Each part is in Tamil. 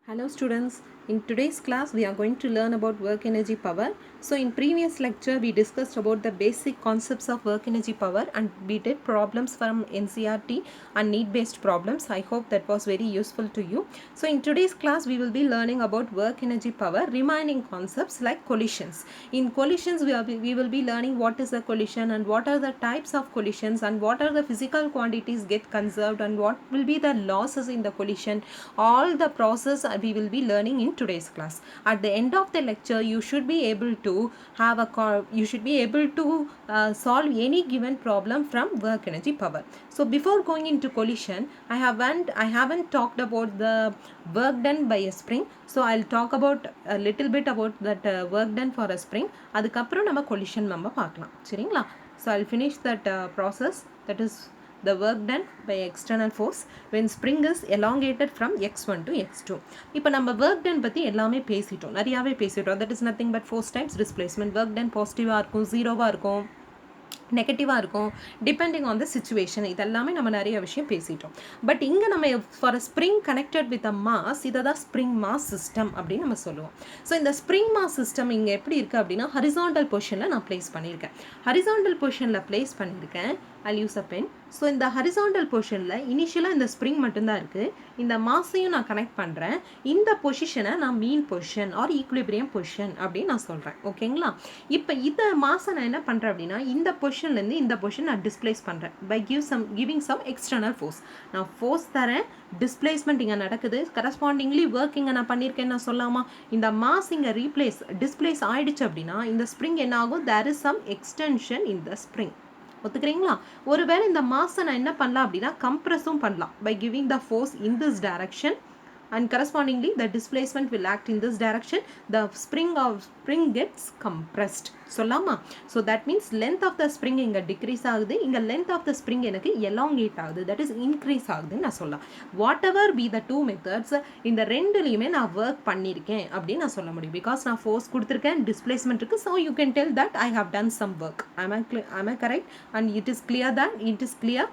Hello students, in today's class we are going to learn about work energy power. So in previous lecture we discussed about the basic concepts of work energy power and we did problems from NCERT and need based problems. I hope that was very useful to you. So in today's class we will be learning about work energy power remaining concepts like collisions. In collisions we will be learning what is a collision and what are the types of collisions and what are the physical quantities get conserved and what will be the losses in the collision. All the process we will be learning in today's class. At the end of the lecture you should be able to solve any given problem from work energy power. So before going into collision, I haven't talked about the work done by a spring. So I'll talk about a little bit about that work done for a spring. அதுக்கப்புறம் நம்ம collision நம்ம பார்க்கலாம் சரிங்களா. So I'll finish that process, that is the work done by external force when spring is elongated from x1 to x2. இப்போ நம்ம work done பற்றி எல்லாமே பேசிட்டோம், நிறையாவே பேசிட்டோம். that is nothing but force times displacement. work done பாசிட்டிவாக இருக்கும், ஜீரோவாக இருக்கும், நெகட்டிவாக இருக்கும், டிபெண்டிங் ஆன் த சிச்சுவேஷன். இதெல்லாமே நம்ம நிறைய விஷயம் பேசிட்டோம். பட் இங்கே நம்ம for a spring connected with a mass, இதை தான் ஸ்ப்ரிங் மாஸ் சிஸ்டம் அப்படின்னு நம்ம சொல்லுவோம். ஸோ இந்த ஸ்ப்ரிங் மாஸ் சிஸ்டம் இங்கே எப்படி இருக்குது அப்படின்னா ஹரிசாண்டல் பொசிஷனில் நான் ப்ளேஸ் பண்ணியிருக்கேன். ஹரிசாண்டல் பொசிஷனில் ப்ளேஸ் பண்ணியிருக்கேன். I'll use a pen. So இந்த ஹரிசாண்டல் பொசிஷனில் இனிஷியலாக இந்த ஸ்ப்ரிங் மட்டும்தான் இருக்குது. இந்த மாஸையும் நான் கனெக்ட் பண்ணுறேன். இந்த பொசிஷனை நான் மீன் பொசிஷன் ஆர் ஈக்குலிபிரியம் பொசிஷன் அப்படின்னு நான் சொல்கிறேன். ஓகேங்களா. இப்போ இந்த மாஸை நான் என்ன பண்ணுறேன் அப்படின்னா இந்த பொசிஷன்லேருந்து இந்த பொசிஷன் நான் டிஸ்பிளேஸ் பண்ணுறேன் by giving some external force. நான் ஃபோர்ஸ் தரேன், டிஸ்பிளேஸ்மெண்ட் இங்கே நடக்குது, கரஸ்பாண்டிங்லி ஒர்க் இங்கே நான் பண்ணியிருக்கேன்னு நான் சொல்லாமா. இந்த மாஸ் இங்கே டிஸ்பிளேஸ் ஆயிடுச்சு அப்படின்னா இந்த ஸ்ப்ரிங் என்ன ஆகும், there is some extension in the spring. ஒத்துக்கிறீங்களா. ஒருவேளை இந்த மாஸை நான் என்ன பண்ணலாம் அப்படின்னா கம்ப்ரெஸும் பண்ணலாம் by giving the force in this direction and correspondingly the displacement will act in this direction. The spring gets compressed சொல்லலாமா. so that means length of the spring இங்க decrease ஆகுது, இங்க length of the spring எனக்கு elongate ஆகுது, that is increase ஆகுதுன்னு நான் சொல்லலாம். whatever be the two methods, இந்த ரெண்டுலையுமே நான் work பண்ணியிருக்கேன் அப்படின்னு நான் சொல்ல முடியும். because நான் force கொடுத்துருக்கேன், displacement இருக்கு, so you can tell that I have done some work. am I correct? and it is clear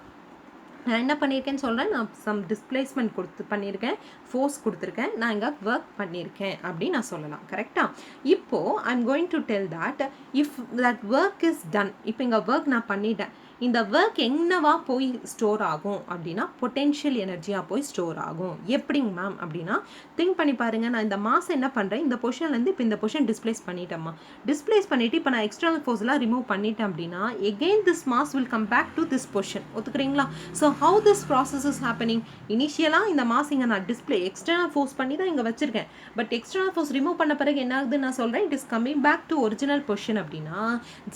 நான் என்ன பண்ணியிருக்கேன்னு சொல்கிறேன். நான் சம் டிஸ்பிளேஸ்மெண்ட் பண்ணியிருக்கேன், ஃபோர்ஸ் கொடுத்துருக்கேன், நான் இங்கே ஒர்க் பண்ணியிருக்கேன் அப்படின்னு நான் சொல்லலாம். கரெக்டாக. இப்போது ஐ am going to tell that if that work is done. இப்போ இங்கே ஒர்க் நான் பண்ணிட்டேன். இந்த ஒர்க் என்னவா போய் ஸ்டோர் ஆகும் அப்படின்னா பொட்டென்ஷியல் எனர்ஜியாக போய் ஸ்டோர் ஆகும். எப்படிங்க மேம் அப்படின்னா திங்க் பண்ணி பாருங்கள். நான் இந்த மாதம் என்ன பண்ணுறேன், இந்த பொசிஷன்லேருந்து இப்போ இந்த பொசிஷன் டிஸ்பிளேஸ் பண்ணிட்டேம்மா. டிஸ்பிளேஸ் பண்ணிவிட்டு இப்போ நான் எக்ஸ்டர்னல் ஃபோர்ஸ்லாம் ரிமூவ் பண்ணிட்டேன் அப்படின்னா again this mass will come back to this position. ஒத்துக்கிறீங்களா. So how this process is happening. இனிஷியலாக இந்த மாஸ் இங்கே நான் எக்ஸ்டர்னல் ஃபோர்ஸ் பண்ணி தான் இங்கே வச்சுருக்கேன். பட் எக்ஸ்டர்னல் ஃபோர்ஸ் ரிமூவ் பண்ண பிறகு என்ன ஆகுதுன்னு நான் சொல்கிறேன், it is coming back to original position. அப்படின்னா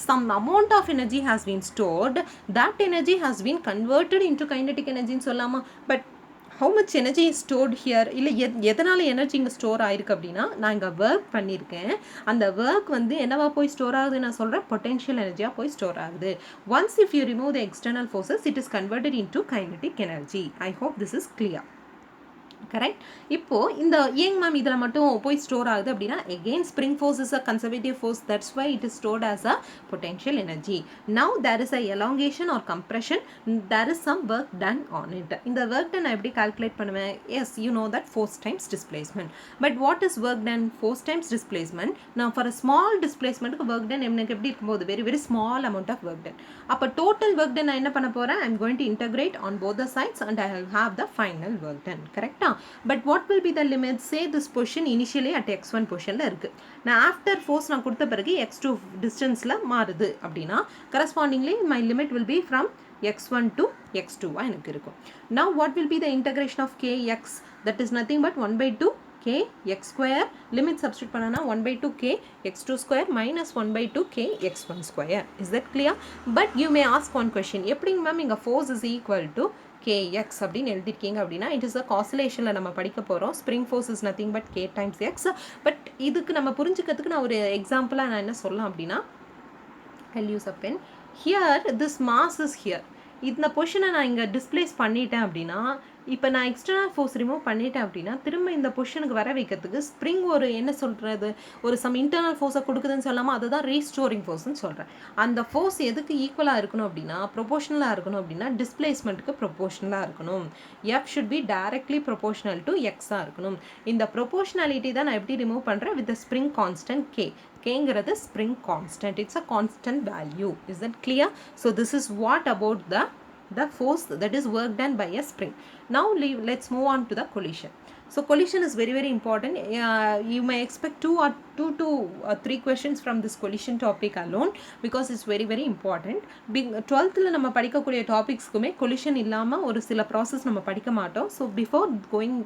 some amount of energy has been stored, that energy has been converted into kinetic energy ன்னு சொல்லாமா. But how much energy is stored here, இல்லை எதனால் எனர்ஜி இங்கே ஸ்டோர் ஆயிருக்கு அப்படின்னா நான் இங்கே ஒர்க் பண்ணியிருக்கேன். அந்த ஒர்க் வந்து என்னவா போய் ஸ்டோர் ஆகுது நான் சொல்கிறேன், பொட்டென்ஷியல் எனர்ஜியாக போய் ஸ்டோர் ஆகுது. Once if you remove the external forces it is converted into kinetic energy. I hope this is clear. Correct. இப்போது இந்த ஏங் மேம் இதில் மட்டும் போய் ஸ்டோர் ஆகுது அப்படின்னா again spring force is a conservative force, that's why it is stored as a potential energy. Now there is a elongation or compression, there is some work done on it. இந்த ஒர்க் டன் நான் எப்படி கால்குலேட் பண்ணுவேன், as you know that force times displacement. But what is work done, force times displacement. நான் ஃபார் அ ஸ்மால் டிஸ்பிளேஸ்மெண்ட்டுக்கு ஒர்க் டன் எனக்கு எப்படி இருக்கும்போது very very small amount of work done. அப்போ டோட்டல் ஒர்க் டன் நான் என்ன பண்ண போகிறேன், I am going to integrate on both the sides and I will have the final work done. கரெக்டா. but what will be the limit, say this position initially at x1 positionல இருக்கு, நான் after force நான் கொடுத்த பிறகு x2 distanceல மாறுது அப்படின்னா correspondingly my limit will be from x1 to x2 எனக்கு இருக்கும். now what will be the integration of kx, that is nothing but 1 by 2 k x square, limit substitute பண்ணனா 1 by 2 k x2 square minus 1 by 2 k x1 square. is that clear? but you may ask one question, எப்படிங்க மேம் இங்கே force is equal to kx அப்படின்னு எழுதிருக்கீங்க அப்படின்னா இட் இஸ் அ காஸ்லேஷனில் நம்ம படிக்க போகிறோம். Spring force is nothing but k times X. But இதுக்கு நம்ம புரிஞ்சுக்கிறதுக்கு நான் ஒரு எக்ஸாம்பிளாக நான் என்ன சொல்லலாம் அப்படின்னா I'll use a pen. here this mass is here. இந்த பொசிஷனை நான் இங்கே டிஸ்பிளேஸ் பண்ணிட்டேன் அப்படின்னா இப்போ நான் எக்ஸ்டர்னல் ஃபோர்ஸ் ரிமூவ் பண்ணிட்டேன் அப்படின்னா திரும்ப இந்த பொசிஷனுக்கு வர வைக்கிறதுக்கு ஸ்ப்ரிங் ஒரு என்ன சொல்கிறது ஒரு சம் இன்டர்னல் ஃபோர்ஸை கொடுக்குதுன்னு சொல்லாமல் அதுதான் ரீஸ்டோரிங் ஃபோர்ஸ்னு சொல்கிறேன். அந்த ஃபோர்ஸ் எதுக்கு ஈக்குவலாக இருக்கணும் அப்படின்னா ப்ரொபோஷனலாக இருக்கணும் அப்படின்னா டிஸ்பிளேஸ்மெண்ட்டுக்கு ப்ரொபோஷனலாக இருக்கணும். F should be directly proportional to எக்ஸாக இருக்கணும். இந்த ப்ரொபோஷனாலிட்டி தான் நான் எப்படி ரிமூவ் பண்ணுறேன் வித் ஸ்ப்ரிங் கான்ஸ்டன்ட் கே. கேங்கிறது spring constant, it's a constant value. Is that clear? So this is what about the force that is work done by a spring. Now let's move on to the collision. So collision is very very important. You may expect two to three questions from this collision topic alone because it's very very important. 12th ல நம்ம படிக்கக்கூடிய டாபிக்ஸ்க்குமே collision இல்லாம ஒரு சில ப்ராசஸ் நம்ம படிக்க மாட்டோம். So before going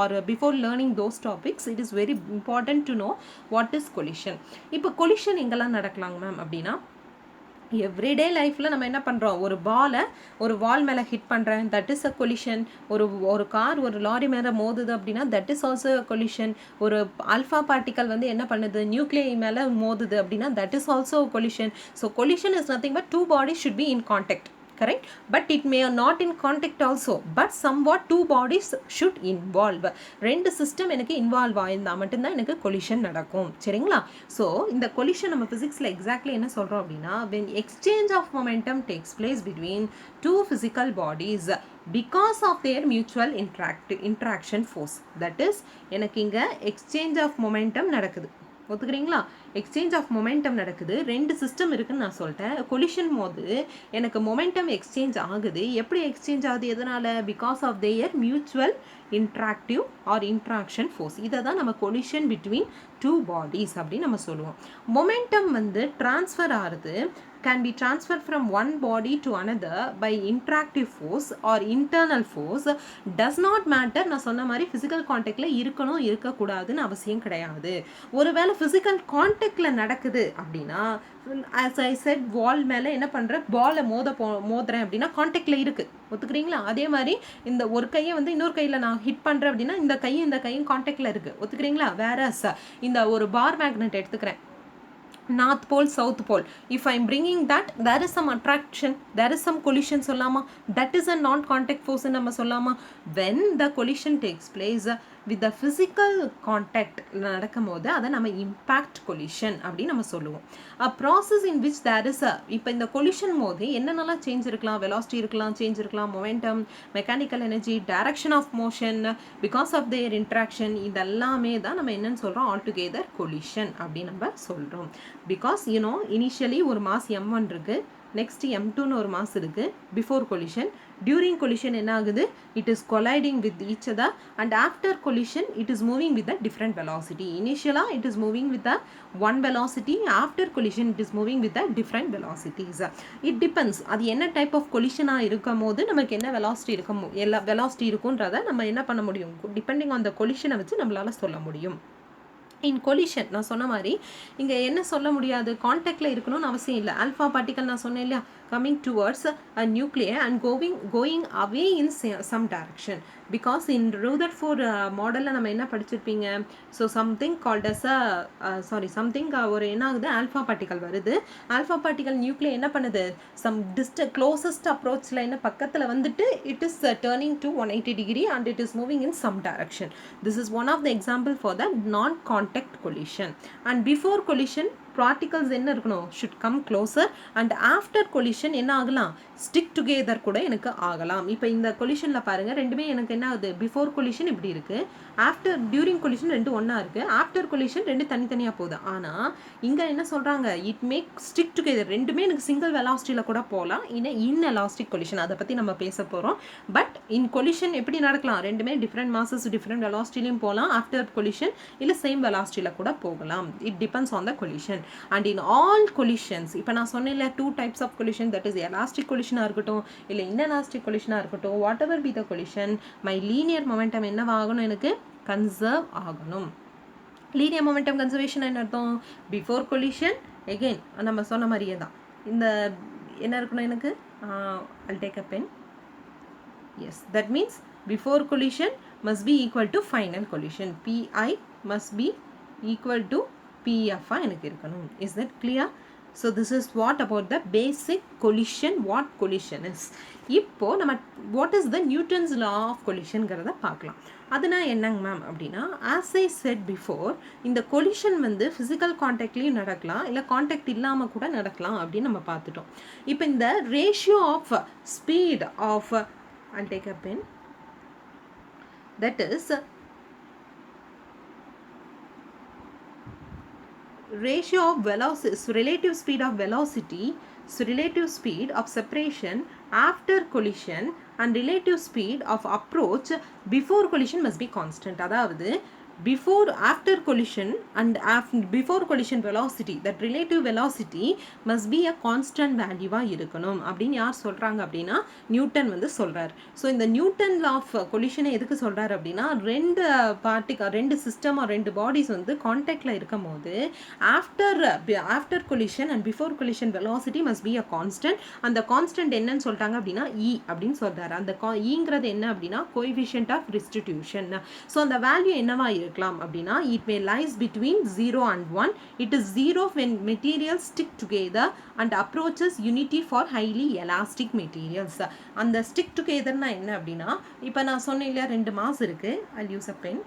or before learning those topics, it is very important to know what is collision. இப்போ collision எங்கெல்லாம் நடக்கலாங்க மேம் அப்படின்னா எவ்ரிடே லைஃப்பில் நம்ம என்ன பண்ணுறோம், ஒரு பாலை ஒரு வால் மேலே ஹிட் பண்ணுறேன், தட் இஸ் அ கொலிஷன். ஒரு கார் ஒரு லாரி மேலே மோதுது அப்படின்னா that is also a collision. ஒரு ஆல்ஃபா பார்ட்டிக்கல் வந்து என்ன பண்ணுது, நியூக்ளியை மேலே மோதுது அப்படின்னா that is also collision. So collision is nothing but two bodies should be in contact. Correct, but it may not in contact also, but somewhat two bodies should involve. ரெண்டு சிஸ்டம் எனக்கு இன்வால்வ் ஆயிருந்தா மட்டும்தான் எனக்கு கொலிஷன் நடக்கும். சரிங்களா? ஸோ இந்த கொலிஷன் நம்ம ஃபிசிக்ஸில் எக்ஸாக்ட்லி என்ன சொல்கிறோம் அப்படின்னா when exchange of momentum takes place between two physical bodies because of their mutual interaction force. that is எனக்கு இங்கே exchange of momentum நடக்குது. ஒத்துக்கிறீங்களா? எக்ஸ்சேஞ்ச் ஆஃப் மொமெண்டம் நடக்குது, ரெண்டு சிஸ்டம் இருக்குன்னு நான் சொல்லிட்டேன். கொலிஷன் போது எனக்கு மொமெண்டம் எக்ஸ்சேஞ்ச் ஆகுது. எப்படி எக்ஸ்சேஞ்ச் ஆகுது, எதனால்? Because of their mutual interactive or interaction force. இதை தான் நம்ம கொலிஷன் பிட்வீன் டூ பாடிஸ் அப்படின்னு நம்ம சொல்லுவோம். மொமெண்டம் வந்து டிரான்ஸ்ஃபர் ஆகுது, can be transferred from one body to another by interactive force or internal force. does not matter. நான் சொன்ன மாதிரி physical contactல இருக்கணும் இருக்கக்கூடாதுன்னு அவசியம் கிடையாது. ஒருவேளை physical contactல நடக்குது அப்படின்னா as I said wall மேலே என்ன பண்ணுறேன், பாலை மோதுறேன் அப்படின்னா கான்டாக்டில் இருக்குது. ஒத்துக்கிறீங்களா? அதே மாதிரி இந்த ஒரு கையை வந்து இன்னொரு கையில் நான் ஹிட் பண்ணுறேன் அப்படின்னா இந்த கையும் கான்டாக்டில் இருக்குது. ஒத்துக்கிறீங்களா? வேற இந்த ஒரு பார் மேக்னெட் எடுத்துக்கிறேன், north pole south pole, if I am bringing that, there is some attraction, there is some collision சொல்லலாமா? that is a non contact force நம்ம சொல்லலாமா? when the collision takes place with the physical contact நடக்கும் போது அதை நம்ம impact collision அப்படின்னு நம்ம சொல்லுவோம். a process in which there is a, இப்போ இந்த collision போது என்னென்னலாம் சேஞ்ச் இருக்கலாம், velocity இருக்கலாம், சேஞ்ச் இருக்கலாம், momentum, mechanical energy, direction of motion because of their interaction, இதெல்லாமே தான் நம்ம என்னன்னு சொல்கிறோம், all together collision அப்படின்னு நம்ம சொல்கிறோம். because you know initially ஒரு மாஸ் m1 இருக்கு, next m2ன்னு ஒரு மாஸ் இருக்கு. before collision, during collision என்ன ஆகுது, it is colliding with each other and after collision it is moving with a different velocity. initially it is moving with a one velocity, after collision it is moving with a different velocities. it depends அது என்ன type of collision இருக்கும் போது நமக்கு என்ன velocity இருக்கும், எல்லா velocity இருக்குன்றதை நம்ம என்ன பண்ண முடியும், depending on the collision வச்சு நம்மளால சொல்ல முடியும். இன் கொலிஷன் நான் சொன்ன மாதிரி இங்கே என்ன சொல்ல முடியாது, கான்டாக்டில் இருக்கணும்னு அவசியம் இல்லை. ஆல்ஃபா பார்ட்டிக்கல் நான் சொன்னேன் இல்லையா, coming towards a nuclei and going away in some direction. because in Rutherford மாடலில் நம்ம என்ன படிச்சிருப்பீங்க, so something called as something ஒரு என்ன ஆகுது, ஆல்ஃபா பார்ட்டிக்கல் வருது. ஆல்ஃபா பார்ட்டிக்கல் நியூக்ளியை என்ன பண்ணுது, சம் க்ளோசஸ்ட் அப்ரோச்சில் என்ன பக்கத்தில் வந்துட்டு it is turning to 180 degree and it is moving in some direction. this is one of the example for the non-contact collision. and before collision particles என்ன இருக்கணும், should come closer and after collision என்ன ஆகலாம், stick together கூட எனக்கு ஆகலாம். இப்போ இந்த collisionல பாருங்க ரெண்டுமே எனக்கு என்ன ஆகுது, before collision இப்படி இருக்கு, after during collision ரெண்டு ஒன்றா இருக்கு, after collision ரெண்டு தனித்தனியாக போகுது. ஆனால் இங்கே என்ன சொல்கிறாங்க, it may stick together, ரெண்டுமே எனக்கு சிங்கிள் வெலாசிட்டியில் கூட போகலாம். இன்எலாஸ்டிக் collision அதை பற்றி நம்ம பேச போகிறோம். பட் இன் collision எப்படி நடக்கலாம், ரெண்டுமே டிஃப்ரெண்ட் மாசஸ் டிஃப்ரெண்ட் வெலாசிட்டிலையும் போகலாம், ஆஃப்டர் collision இல்லை சேம் வெலாசிட்டியில் கூட போகலாம். It depends on the collision. and in all collisions, இப்போ நான் சொன்னேன்ல two types of collision, that is elastic collision இருக்கட்டும் இல்லை inelastic collision இருக்கட்டும், whatever be the collision, my linear momentum என்னவாகணும், எனக்கு கன்சர்வ் ஆகணும். linear momentum conservation என்ன அர்த்தம், before collision again நம்ம சொன்ன மாதிரியே தான் இந்த என்ன இருக்கணும் எனக்கு, I'll take a pen. yes, that means before collision must be equal to final collision, pi must be equal to pf எனக்கு இருக்கணும். is that clear? So this is what about the basic collision, what collision is. இப்போ நம்ம what is the Newton's law of collisionங்கிறத பார்க்கலாம். அதுனா என்னங்க மேம் அப்படின்னா, as I said before, இந்த collision வந்து physical contactலையும் நடக்கலாம், இல்லை கான்டாக்ட் இல்லாமல் கூட நடக்கலாம் அப்படின்னு நம்ம பார்த்துட்டோம். இப்போ இந்த ratio of speed of I'll take a pen, that is ratio of velocity, so relative speed of velocity, so relative speed of separation after collision and relative speed of approach before collision must be constant. அதாவது before after collision and before collision velocity, that relative velocity must be a constant value இருக்கணும் அப்படின்னு யார் சொல்றாங்க அப்படின்னா நியூட்டன் வந்து சொல்றார். ஸோ இந்த நியூட்டன் லா ஆஃப் கொலிஷனை எதுக்கு சொல்றாரு அப்படின்னா, ரெண்டு சிஸ்டம் ரெண்டு பாடிஸ் வந்து கான்டாக்ட்ல இருக்கும் போது after collision and before collision velocity must be a constant. அந்த கான்ஸ்டன்ட் என்னன்னு சொல்லிட்டாங்க அப்படின்னா இ அப்படின்னு சொல்றாரு. அந்த ஈங்கிறது என்ன அப்படின்னா கோஎஃபிஷியன்ட் ஆஃப் டிஸ்ட்ரிபியூஷன். ஸோ அந்த வேல்யூ என்னவா இருக்கலாம் அப்படின்னா, it may lies between 0 and 1. It is 0 when materials stick together and approaches unity for highly elastic materials. அந்த stick togetherனா என்ன அப்படின்னா, இப்போ நான் சொன்னேன் இல்லையா, 2 மாஸ் இருக்கு, I'll use a pen.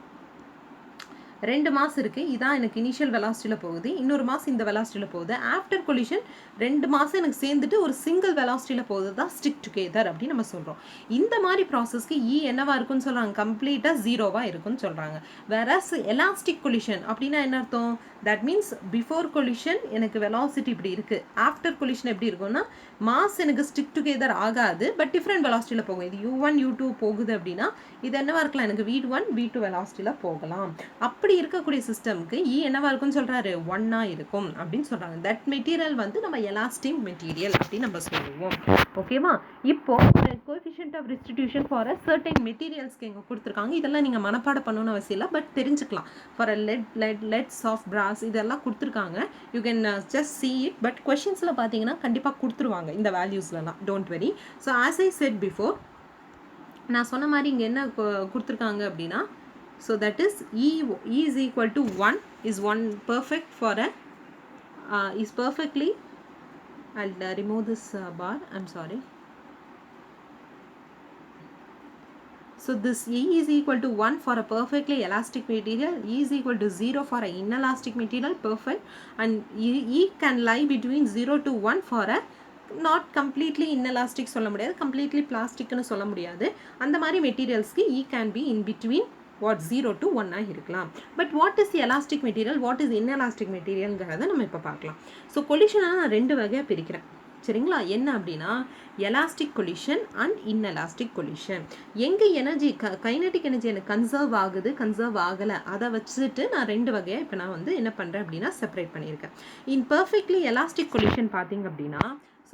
2 mass இருக்குது, இதான் எனக்கு இனிஷியல் வெலாசிட்டியில் போகுது, இன்னொரு மாஸ் இந்த வெலாசிட்டியில் போகுது. ஆஃப்டர் கொலிஷன் 2 மாதம் எனக்கு சேர்ந்துட்டு ஒரு சிங்கிள் வெலாசிட்டியில் போகுது தான் ஸ்டிக் டுகெதர் அப்படின்னு நம்ம சொல்கிறோம். இந்த மாதிரி ப்ராசஸ்க்கு இ என்னவா இருக்குன்னு சொல்கிறாங்க, கம்ப்ளீட்டாக 0வா இருக்குன்னு சொல்கிறாங்க. வேறஸ் எலாஸ்டிக் கொலிஷன் அப்படின்னா என்ன அர்த்தம், தட் மீன்ஸ் பிஃபோர் கொலிஷன் எனக்கு வெலாசிட்டி இப்படி இருக்குது, ஆஃப்டர் கொலிஷன் எப்படி இருக்கும்னா மாஸ் எனக்கு ஸ்டிக் டுகெதர் ஆகாது, பட் டிஃப்ரெண்ட் வெலாசிட்டியில் போகும். இது u1 u2 போகுது அப்படின்னா இது என்னவா இருக்கலாம், எனக்கு v1 v2 வெலாசிட்டியில் போகலாம். அப்படி இருக்கக்கூடிய சிஸ்டம்க்கு இ என்னவா இருக்கும்னு சொல்றாரு, 1ஆ இருக்கும் அப்படின்னு சொல்றாங்க. தட் மெட்டீரியல் வந்து நம்ம எலாஸ்டிக் மெட்டீரியல் அப்படின்னு நம்ம சொல்லுவோம். ஓகேவா? இப்போ coefficient of distribution for a certain மெட்டீரியல்ஸ்க்கு எங்க கொடுத்துருக்காங்க. இதெல்லாம் நீங்க மனப்பாடம் பண்ணணும்னு அவசியம் இல்லை, பட் தெரிஞ்சுக்கலாம். For a lead soft brass இதெல்லாம் கொடுத்துருக்காங்க. You can just see it, but கொஸ்டின்ஸ்ல பார்த்தீங்கன்னா கண்டிப்பாக கொடுத்துருவாங்க இந்த வேல்யூஸ்லாம், don't worry. So as I said before, நான் சொன்ன மாதிரி இங்கே என்ன கொடுத்துருக்காங்க அப்படின்னா, so that is e is equal to 1 is 1 perfect for a is perfectly, I'll remove this bar, I'm sorry. So this e is equal to 1 for a perfectly elastic material, e is equal to 0 for a inelastic material, perfect, and e can lie between 0 to 1 for a not completely inelastic சொல்ல முடியாது, completely plasticனு சொல்ல முடியாது. அந்த மாதிரி மெட்டீரியல்ஸ்க்கு e can be in between what 0 to 1 இருக்கலாம். But what is elastic material, what is inelastic மெட்டீரியல்ங்கிறத நம்ம இப்போ பார்க்கலாம். ஸோ கொலிஷனை நான் 2 வகையாக பிரிக்கிறேன், சரிங்களா? என்ன அப்படின்னா elastic collision and inelastic collision. எங்கே எனர்ஜி கைனடிக் எனர்ஜி எனக்கு கன்சர்வ் ஆகுது, கன்சர்வ் ஆகலை, அதை வச்சுட்டு நான் 2 வகையாக இப்போ நான் வந்து என்ன பண்ணுறேன் அப்படின்னா செப்பரேட் பண்ணியிருக்கேன். இன் பர்ஃபெக்ட்லி எலாஸ்டிக் கொலிஷன் பார்த்தீங்க அப்படின்னா,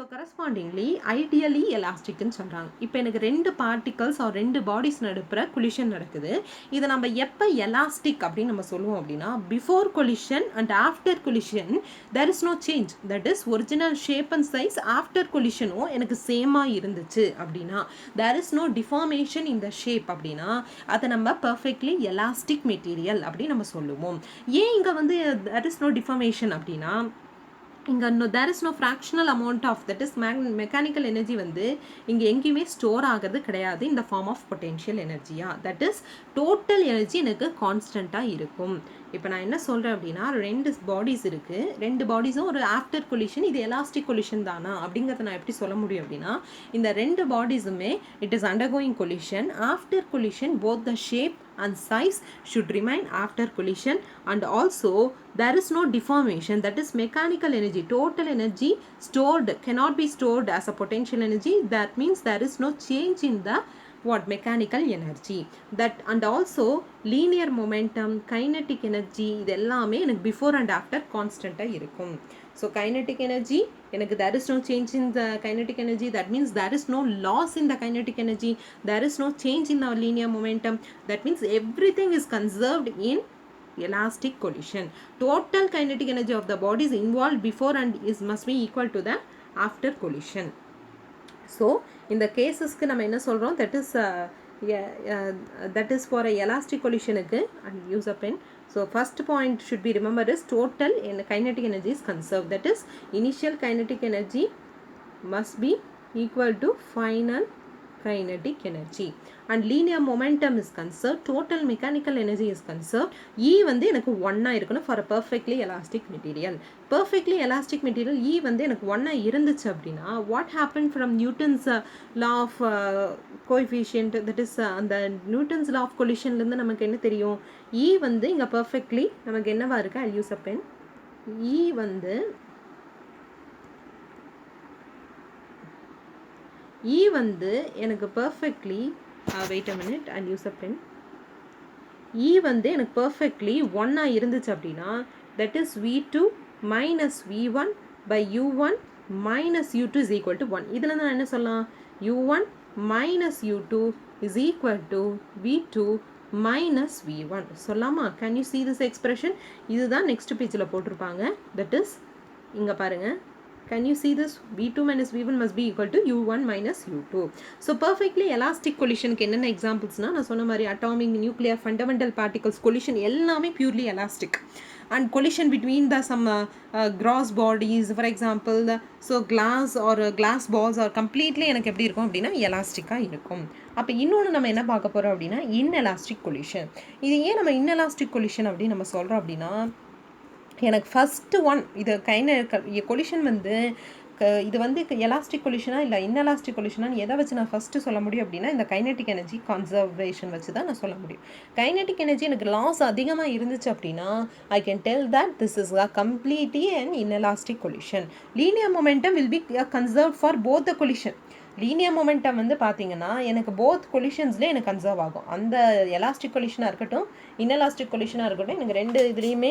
ஸோ கரஸ்பாண்டிங்லி ஐடியலி எலாஸ்டிக்னு சொல்கிறாங்க. இப்போ எனக்கு 2 பார்ட்டிகல்ஸ் ஆர் 2 பாடிஸ் நடுப்புற கொலிஷன் நடக்குது. இதை நம்ம எப்போ எலாஸ்டிக் அப்படின்னு நம்ம சொல்லுவோம் அப்படின்னா, before collision and after collision there is no change, that is original shape and size after கொலிஷனும் எனக்கு சேமாக இருந்துச்சு அப்படின்னா, there is no deformation in the shape அப்படின்னா அதை நம்ம பர்ஃபெக்ட்லி எலாஸ்டிக் மெட்டீரியல் அப்படின்னு நம்ம சொல்லுவோம். ஏன் இங்கே வந்து தேர் இஸ் நோ டிஃபார்மேஷன் அப்படின்னா, இங்கே there is no fractional amount of that is mechanical energy வந்து இங்கே எங்கேயுமே ஸ்டோர் ஆகிறது கிடையாது இந்த ஃபார்ம் ஆஃப் பொட்டென்ஷியல் எனர்ஜியா, தட் இஸ் டோட்டல் எனர்ஜி எனக்கு கான்ஸ்டண்ட்டாக இருக்கும். இப்போ நான் என்ன சொல்கிறேன் அப்படின்னா, 2 பாடிஸ் இருக்குது, 2 பாடிஸும் ஒரு ஆஃப்டர் கொலிஷன், இது எலாஸ்டிக் கொலிஷன் தானா அப்படிங்கிறத நான் எப்படி சொல்ல முடியும் அப்படின்னா, இந்த 2 பாடிஸுமே it is undergoing collision. After collision both the ஷேப் and size should remain after collision, and also there is no deformation, that is mechanical energy, total energy stored cannot be stored as a potential energy, that means there is no change in the what mechanical energy, that and also linear momentum, kinetic energy இது எல்லாமே எனக்கு before and after constant இருக்கும். So kinetic energy எனக்கு there is no change in the kinetic energy, that means there is no loss in the kinetic energy, there is no change in the linear momentum, that means everything is conserved in elastic collision. Total kinetic energy of the body is involved before and is must be equal to the after collision. So இந்த கேஸஸ்க்கு நம்ம என்ன சொல்கிறோம், that is that is for a elastic collision and use a pen. So first point should be remembered is total kinetic energy is conserved. That is initial kinetic energy must be equal to final kinetic energy and linear momentum is conserved, total mechanical energy is conserved. E வந்து எனக்கு 1 இருக்கணும் for a perfectly elastic material. Perfectly elastic material E வந்து எனக்கு 1 இருந்துச்சு அப்படின்னா what happened from Newton's law of coefficient, that is அந்த Newton's law of collisionல இருந்து நமக்கு என்ன தெரியும், E வந்து இங்க perfectly நமக்கு என்னவா இருக்கு, I'll use a pen. E வந்து E வந்து எனக்கு perfectly wait a minute, I'll use a pen. E வந்து எனக்கு perfectly 1 இருந்துச்சு அப்படின்னா that is V2 minus V1 by U1 minus U2 is equal to 1. இதில் நான் என்ன சொல்லலாம், U1 minus U2 is equal to V2 minus V1 சொல்லாமா. Can you see this expression? இதுதான் next பேஜில் போட்டிருப்பாங்க. That is இங்க பாருங்க. Can you see this? V2 minus V1 must be equal to U1 minus U2. So perfectly elastic collision க்கு என்னென்ன எக்ஸாம்பிள்ஸ்னா நான் சொன்ன மாதிரி atomic, nuclear, fundamental particles collision எல்லாமே purely elastic. And collision between the some gross bodies, for example, so glass or glass balls are completely எனக்கு எப்படி இருக்கும் அப்படின்னா எலாஸ்டிக்காக இருக்கும். அப்போ இன்னொன்று நம்ம என்ன பார்க்க போகிறோம் அப்படின்னா inelastic collision. இது ஏன் நம்ம inelastic collision அப்படின்னு நம்ம சொல்கிறோம் அப்படின்னா எனக்கு ஃபஸ்ட்டு ஒன் இது கொலிஷன் வந்து இது வந்து எலாஸ்டிக் கொலிஷனா இல்லை இன்எலாஸ்டிக் கொலிஷனான்னு எதை வச்சு நான் ஃபஸ்ட்டு சொல்ல முடியும் அப்படின்னா இந்த கைனெட்டிக் எனர்ஜி கன்சர்வேஷன் வச்சு தான் நான் சொல்ல முடியும். கைனெட்டிக் எனர்ஜி எனக்கு லாஸ் அதிகமாக இருந்துச்சு அப்படின்னா I can tell that this is a completely and inelastic collision. Linear momentum will be conserve for both the collision. Linear momentum வந்து பார்த்தீங்கன்னா எனக்கு போத் கொலிஷன்ஸ்லேயே எனக்கு கன்சர்வ் ஆகும். அந்த எலாஸ்டிக் கொலிஷனாக இருக்கட்டும் இன்எலாஸ்டிக் கொலிஷனாக இருக்கட்டும் எனக்கு ரெண்டு இதுலேயுமே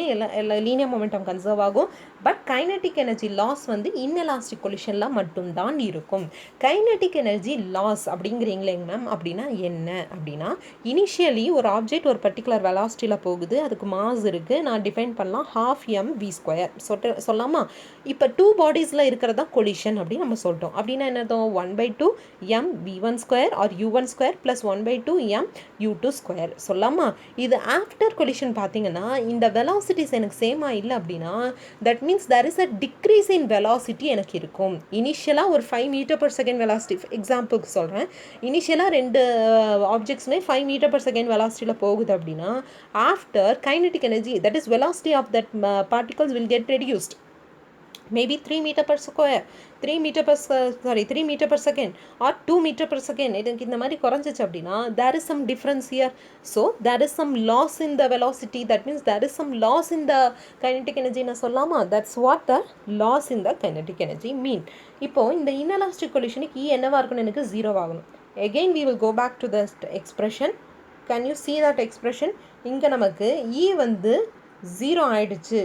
லீனியர் மொமெண்டம் கன்சர்வ் ஆகும். பட் கைனெட்டிக் எனர்ஜி லாஸ் வந்து இன்எலாஸ்டிக் கொலிஷனில் மட்டும்தான் இருக்கும். கைனெட்டிக் எனர்ஜி லாஸ் அப்படிங்கிறீங்களேங்க மேம் அப்படின்னா என்ன அப்படின்னா இனிஷியலி ஒரு ஆப்ஜெக்ட் ஒரு பர்டிகுலர் வெலாசிட்டியில் போகுது, அதுக்கு மாஸ் இருக்குது, நான் டிஃபைன் பண்ணலாம் 12 mv². சொல்லாமா. இப்போ 2 பாடிஸில் இருக்கிறதா கொலிஷன் அப்படின்னு நம்ம சொல்லிட்டோம். அப்படின்னா என்னதும் 1/2 mv1² or u1² plus 1/2 m u2². சொல்லாமா. இது ஆஃப்டர் கொலிஷன் பார்த்தீங்கன்னா இந்த வெலாசிட்டிஸ் எனக்கு சேமாக இல்லை அப்படின்னா that means there is a decrease in velocity எனக்கு இருக்கும். இனிஷியலாக ஒரு 5 m/s வெலாசிட்டி எக்ஸாம்பிளுக்கு சொல்கிறேன். இனிஷியலாக ரெண்டு ஆப்ஜெக்ட்ஸுமே 5 m/s வெலாசிட்டியில் போகுது அப்படின்னா after kinetic energy that is velocity of that particles will get reduced. Maybe 3 m/s or 2 m/s. எனக்கு இந்த மாதிரி குறைஞ்சிச்சு அப்படின்னா there is some difference here. So there is some loss in the velocity. That means there is some loss in the kinetic energy நான் சொல்லாமா. That's what the loss in the kinetic energy mean. இப்போ இந்த inelastic collisionக்கு E என்னவா இருக்கணும், எனக்கு 0 ஆகணும். Again we will go back to the expression. Can you see that expression? இங்கே நமக்கு E வந்து 0 ஆயிடுச்சு.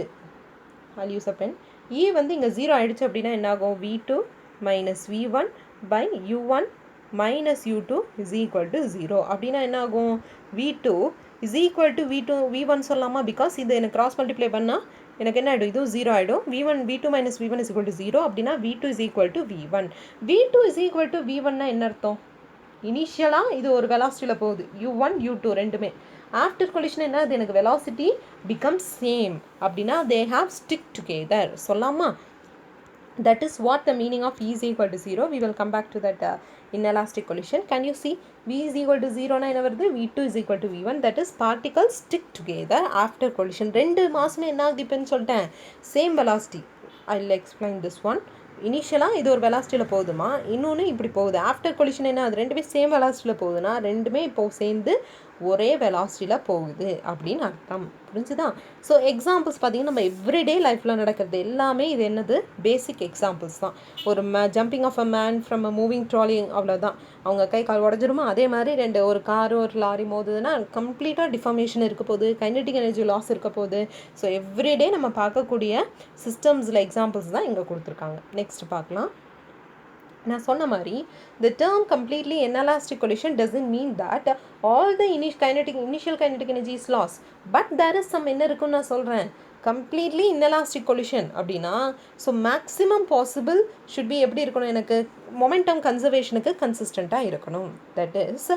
I'll use a pen. E வந்து இங்கே 0 ஆயிடுச்சு அப்படின்னா என்னாகும், V2 minus V1 by U1 minus U2 is equal to 0. அப்படின்னா என்னாகும், V2 is equal to V1 சொல்லாமா. பிகாஸ் இது எனக்கு கிராஸ் மல்டிப்ளை பண்ணால் எனக்கு என்ன ஆகிடும், இதுவும் 0 ஆகிடும். V2 minus V1 is equal to 0. அப்படின்னா V2 is equal to V1. V2 is equal to V1னா என்ன அர்த்தம், இனிஷியலாக இது ஒரு வெலாசிட்டியில் போகுது U1 U2 ரெண்டுமே. ஆஃப்டர் கொலிஷன் என்ன, அது எனக்கு வெலாசிட்டி பிகம்ஸ் சேம் அப்படின்னா தே ஹாவ் ஸ்டிக் டுகெதர் சொல்லாமா. that is what the meaning of E is equal to 0. We will come back to that inelastic collision. Can you see V is equal to 0 na enna varudhu, V2 is equal to V1. that is particles stick together after collision. ரெண்டு மாஸ்மே என்ன ஆகுதுன்னு சொல்லிட்டேன், same velocity. I will explain this one. இனிஷியலாக இது ஒரு வெலாசிட்டியில் போகுதுமா, இன்னொன்று இப்படி போகுது. ஆஃப்டர் கொலிஷன் என்ன, அது ரெண்டுமே சேம் வெலாசிட்டியில் போகுதுன்னா ரெண்டுமே இப்போது சேர்ந்து ஒரே வெலாசிட்டியில் போகுது அப்படின்னு அர்த்தம். புரிஞ்சுதான். ஸோ எக்ஸாம்பிள்ஸ் பார்த்திங்கன்னா நம்ம எவ்ரிடே லைஃப்பில் நடக்கிறது எல்லாமே இது என்னது, பேசிக் எக்ஸாம்பிள்ஸ் தான். ஒரு jumping of a man from a moving trolley, அவ்வளோதான். அவங்க கை கால் உடஞ்சிருமா, அதே மாதிரி ஒரு காரு ஒரு லாரி மோதுதுன்னா கம்ப்ளீட்டாக டிஃபர்மேஷன் இருக்க போகுது, கைனெட்டிக் எனர்ஜி லாஸ் இருக்க போகுது. ஸோ எவ்ரிடே நம்ம பார்க்கக்கூடிய சிஸ்டம்ஸில் எக்ஸாம்பிள்ஸ் தான் இங்கே கொடுத்துருக்காங்க. நெக்ஸ்ட் பார்க்கலாம். நான் சொன்ன மாதிரி the term completely inelastic collision doesn't mean that all the initial kinetic energy is lost, but there is some என்ன இருக்குன்னு நான் சொல்கிறேன். கம்ப்ளீட்லி இன்எலாஸ்டிக் கொலிஷன் அப்படின்னா so maximum possible should be எப்படி இருக்கணும், எனக்கு மொமெண்டம் கன்சர்வேஷனுக்கு கன்சிஸ்டண்ட்டாக இருக்கணும். தட் இஸ்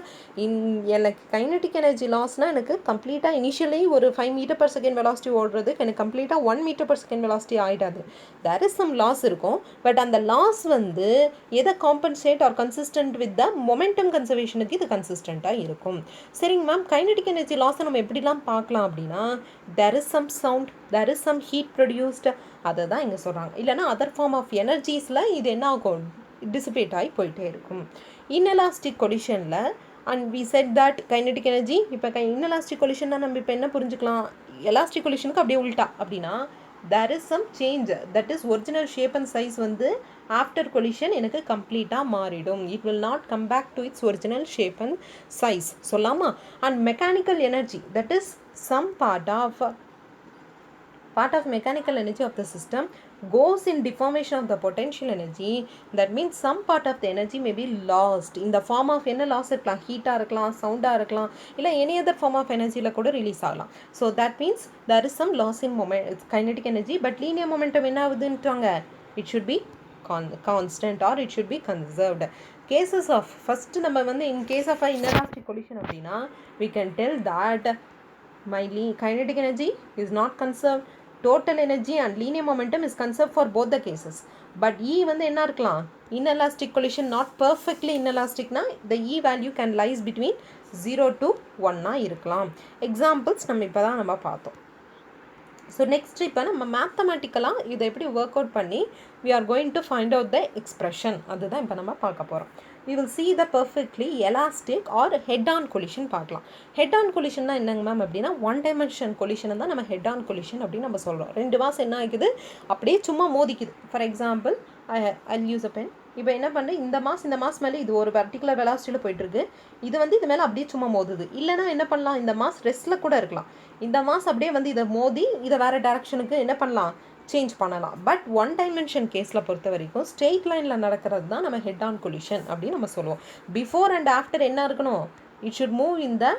எனக்கு கைனடிக் எனர்ஜி லாஸ்னால் எனக்கு கம்ப்ளீட்டாக இனிஷியலி ஒரு 5 மீட்டர் பர் செகண்ட் வெலாசிட்டி ஓடுறதுக்கு எனக்கு கம்ப்ளீட்டாக 1 மீட்டர் பர் செகண்ட் வெலாசிட்டி ஆகிடாது. தேர் இஸ் சம் லாஸ் இருக்கும். பட் அந்த லாஸ் வந்து எதை compensate or consistent with the momentum கன்சர்வேஷனுக்கு இது கன்சிஸ்டண்ட்டாக இருக்கும். சரிங்க மேம், கைனடிக் எனர்ஜி லாஸை நம்ம எப்படிலாம் பார்க்கலாம் அப்படின்னா, there is some sound, there is some heat produced, அதை தான் இங்கே சொல்கிறாங்க. இல்லைனா அதர் ஃபார்ம் ஆஃப் எனர்ஜிஸில் இது என்ன ஆகும், டிசிபேட் ஆகி போயிட்டே இருக்கும். இன்எலாஸ்டிக் கொலிஷனில் and we said that kinetic energy, இப்போ இன்எலாஸ்டிக் கொலிஷன்னா நம்ம இப்போ என்ன புரிஞ்சுக்கலாம், எலாஸ்டிக் கொலிஷனுக்கு அப்படியே உல்ட்டா அப்படின்னா there is some change, that is original shape and size வந்து after collision எனக்கு கம்ப்ளீட்டாக மாறிடும். it will not come back to its original shape and size சொல்லாமா. and mechanical energy, that is some part of mechanical energy of the system goes in deformation of the potential energy. That means some part of the energy may be lost in the form of என்ன லாஸ் இருக்கலாம், ஹீட்டாக இருக்கலாம், சவுண்டாக இருக்கலாம், இல்லை எனி அதர் ஃபார்ம் ஆஃப் எனர்ஜியில் கூட ரிலீஸ் ஆகலாம். So that means there is some loss in kinetic energy, but linear momentum என்ன ஆகுதுன்றாங்க, it should be constant or it should be conserved. cases of first நம்ம வந்து in case of a inelastic collision அப்படின்னா we can tell that my kinetic energy is not conserved, total energy and linear momentum is conserved for both the cases. But E வந்து என்ன இருக்கலாம், inelastic collision not perfectly inelastic na the E value can lies between 0 to 1 இருக்கலாம். எக்ஸாம்பிள்ஸ் நம்ம இப்போ தான் நம்ம பார்த்தோம். ஸோ நெக்ஸ்ட் இப்போ நம்ம மேத்தமெட்டிக்கலாக இதை எப்படி ஒர்க் அவுட் பண்ணி we are going to find out the expression, அதுதான் இப்போ நம்ம பார்க்க போகிறோம். we will see the perfectly elastic or head on collision பார்க்கலாம். head on collisionனா என்னங்க மேம் அப்படின்னா, ஒன் டைமென்ஷன் கொலிஷனை தான் நம்ம head on collision அப்படின்னு நம்ம சொல்கிறோம். ரெண்டு மாஸ் என்ன ஆகுது, அப்படியே சும்மா மோதிக்குது. For example I'll use a pen. இப்போ என்ன பண்ணுறேன், இந்த மாஸ் மேலே இது ஒரு பர்டிகுலர் வெலாசிட்டியில் போயிட்டுருக்கு, இது வந்து இது மேலே அப்படியே சும்மா மோதுது. இல்லைனா என்ன பண்ணலாம், இந்த மாஸ் ரெஸ்ட்டில் கூட இருக்கலாம், இந்த மாஸ் அப்படியே வந்து இதை மோதி இதை வேறு டேரக்ஷனுக்கு என்ன பண்ணலாம், சேஞ்ச் பண்ணலாம். பட் ஒன் டைமென்ஷன் கேஸில் பொறுத்த வரைக்கும் ஸ்ட்ரெயிட் லைனில் நடக்கிறது தான் நம்ம ஹெட் ஆன் கொலிஷன் அப்படின்னு நம்ம சொல்லுவோம். பிஃபோர் அண்ட் ஆஃப்டர் என்ன இருக்கணும், it should move in the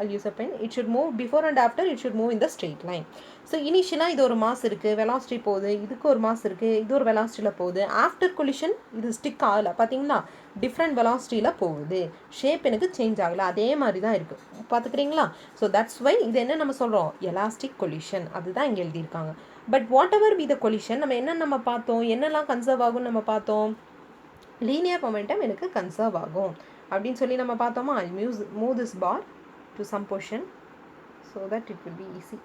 I'll use a pen. It should move before and after, it should move in the straight line. So இனிஷியலாக இது ஒரு மாஸ் இருக்குது, வெலாசிட்டி போகுது, இதுக்கு ஒரு மாஸ் இருக்குது, இது ஒரு வெலாசிட்டியில் போகுது. ஆஃப்டர் கொலிஷன் இது ஸ்டிக் ஆகலை, பார்த்தீங்களா, டிஃப்ரெண்ட் வெலாசிட்டியில் போகுது, ஷேப் எனக்கு சேஞ்ச் ஆகலை, அதே மாதிரி தான் இருக்குது, பார்த்துக்கிறீங்களா. ஸோ தட்ஸ் வை இது என்ன நம்ம சொல்கிறோம், எலாஸ்டிக் கொலிஷன், அதுதான் இங்கே எழுதியிருக்காங்க. But what ever be the collision, நம்ம என்ன பார்த்தோம், என்னெல்லாம் கன்சர்வ் ஆகும்னு நம்ம பார்த்தோம், லீனியர் மொமெண்டம் எனக்கு கன்சர்வ் ஆகும் அப்படின்னு சொல்லி நம்ம பார்த்தோமா. I move this bar to some portion so that it will be easy.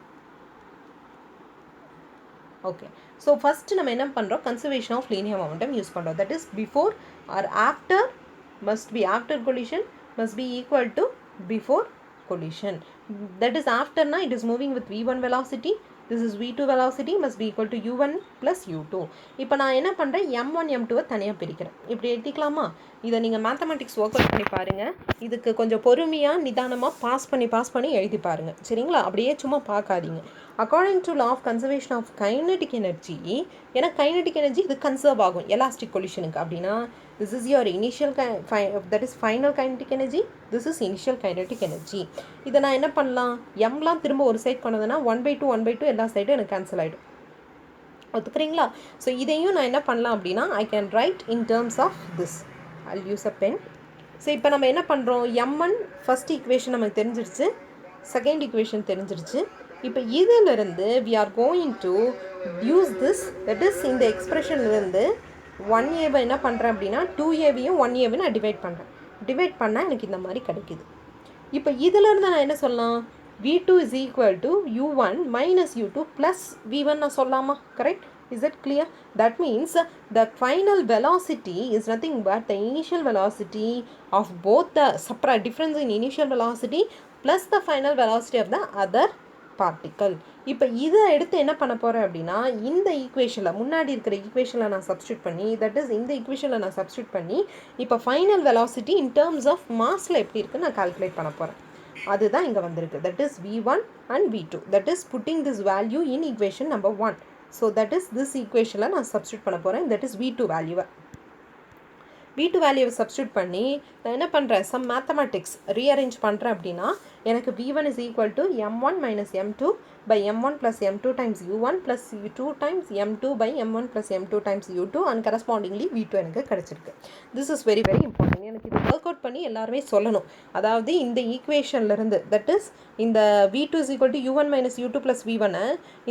Okay, so first நம்ம என்ன பண்றோம், conservation of linear momentum use பண்றோம். that is before or after must be, after collision must be equal to before collision. that is after na it is moving with v1 velocity, this is v2 velocity must be equal to u1 plus u2. இப்போ நான் என்ன பண்ணுறேன், m1 m2 தனியாக பிரிக்கிறேன். இப்படி எடுத்துக்கலாமா. இதை நீங்கள் மேத்தமெட்டிக்ஸ் ஒர்க் அவுட் பண்ணி பாருங்கள். இதுக்கு கொஞ்சம் பொறுமையாக நிதானமாக பாஸ் பண்ணி எழுதி பாருங்கள், சரிங்களா. அப்படியே சும்மா பார்க்காதீங்க. According to law of conservation of kinetic energy, ஏன்னா கைனடிக் எனர்ஜி இது கன்சர்வ் ஆகும் எலாஸ்டிக் கொலிஷனுக்கு அப்படின்னா, this is your initial that is final kinetic energy, this is initial kinetic energy. இதை நான் என்ன பண்ணலாம், எம்லாம் திரும்ப ஒரு சைட் கொண்டதுன்னா 1/2 எல்லா சைடும் எனக்கு கேன்சல் ஆகிடும், ஒத்துக்கிறீங்களா. ஸோ இதையும் நான் என்ன பண்ணலாம் அப்படின்னா, I can write in terms of this. I'll use a pen. So இப்போ நம்ம என்ன பண்ணுறோம், m1 ஃபஸ்ட் ஈக்குவேஷன் நமக்கு தெரிஞ்சிருச்சு, செகண்ட் ஈக்குவேஷன் தெரிஞ்சிருச்சு. இப்போ இதிலிருந்து we are going to use this, that is இந்த எக்ஸ்பிரஷன்லேருந்து 1a என்ன பண்ணுறேன் அப்படின்னா 2a-வையும் 1a-வையும் நான் டிவைட் பண்ணால் எனக்கு இந்த மாதிரி கிடைக்குது. இப்போ இதிலேருந்து நான் என்ன சொல்லலாம், v2 is equal to u1 minus u2 plus v1 நான் சொல்லலாமா, correct. Is that clear? That means the final velocity is nothing but the initial velocity of both the difference in initial velocity plus the final velocity of the other particle. இப்போ இதை எடுத்து என்ன பண்ண போகிறேன் அப்படின்னா, இந்த ஈக்குவேஷனில் முன்னாடி இருக்கிற ஈக்குவேஷனில் நான் சப்ஸ்டியூட் பண்ணி, தட் இஸ் இந்த ஈக்குவேஷனில் நான் சப்ஸ்டியூட் பண்ணி இப்போ final velocity in terms of மாஸில் எப்படி இருக்குன்னு நான் கால்குலேட் பண்ண போகிறேன். அதுதான் இங்கே வந்திருக்கு. That is v1 and v2, that is putting this value in equation number 1. So that is this ஈக்குவேஷனில் நான் சப்ஸ்டியூட் பண்ண போகிறேன். தட் இஸ் v2 வேல்யூவை சப்ஸ்டியூட் பண்ணி நான் என்ன பண்ணுறேன், சம் மேத்தமெட்டிக்ஸ் ரீஅரேஞ்ச் பண்ணுறேன் அப்படின்னா எனக்கு v1 is equal to m1 minus m2 by m1 plus m2 times u1 plus u2 times m2 by m1 plus m2 times u2 and correspondingly v2 எனக்கு கிடைச்சிருக்கு. this is very very important. எனக்கு இது ஒர்க் அவுட் பண்ணி எல்லாருமே சொல்லணும். அதாவது இந்த ஈக்குவேஷன்லேருந்து தட் இஸ் இந்த v2 is equal to u1 minus u2 plus v1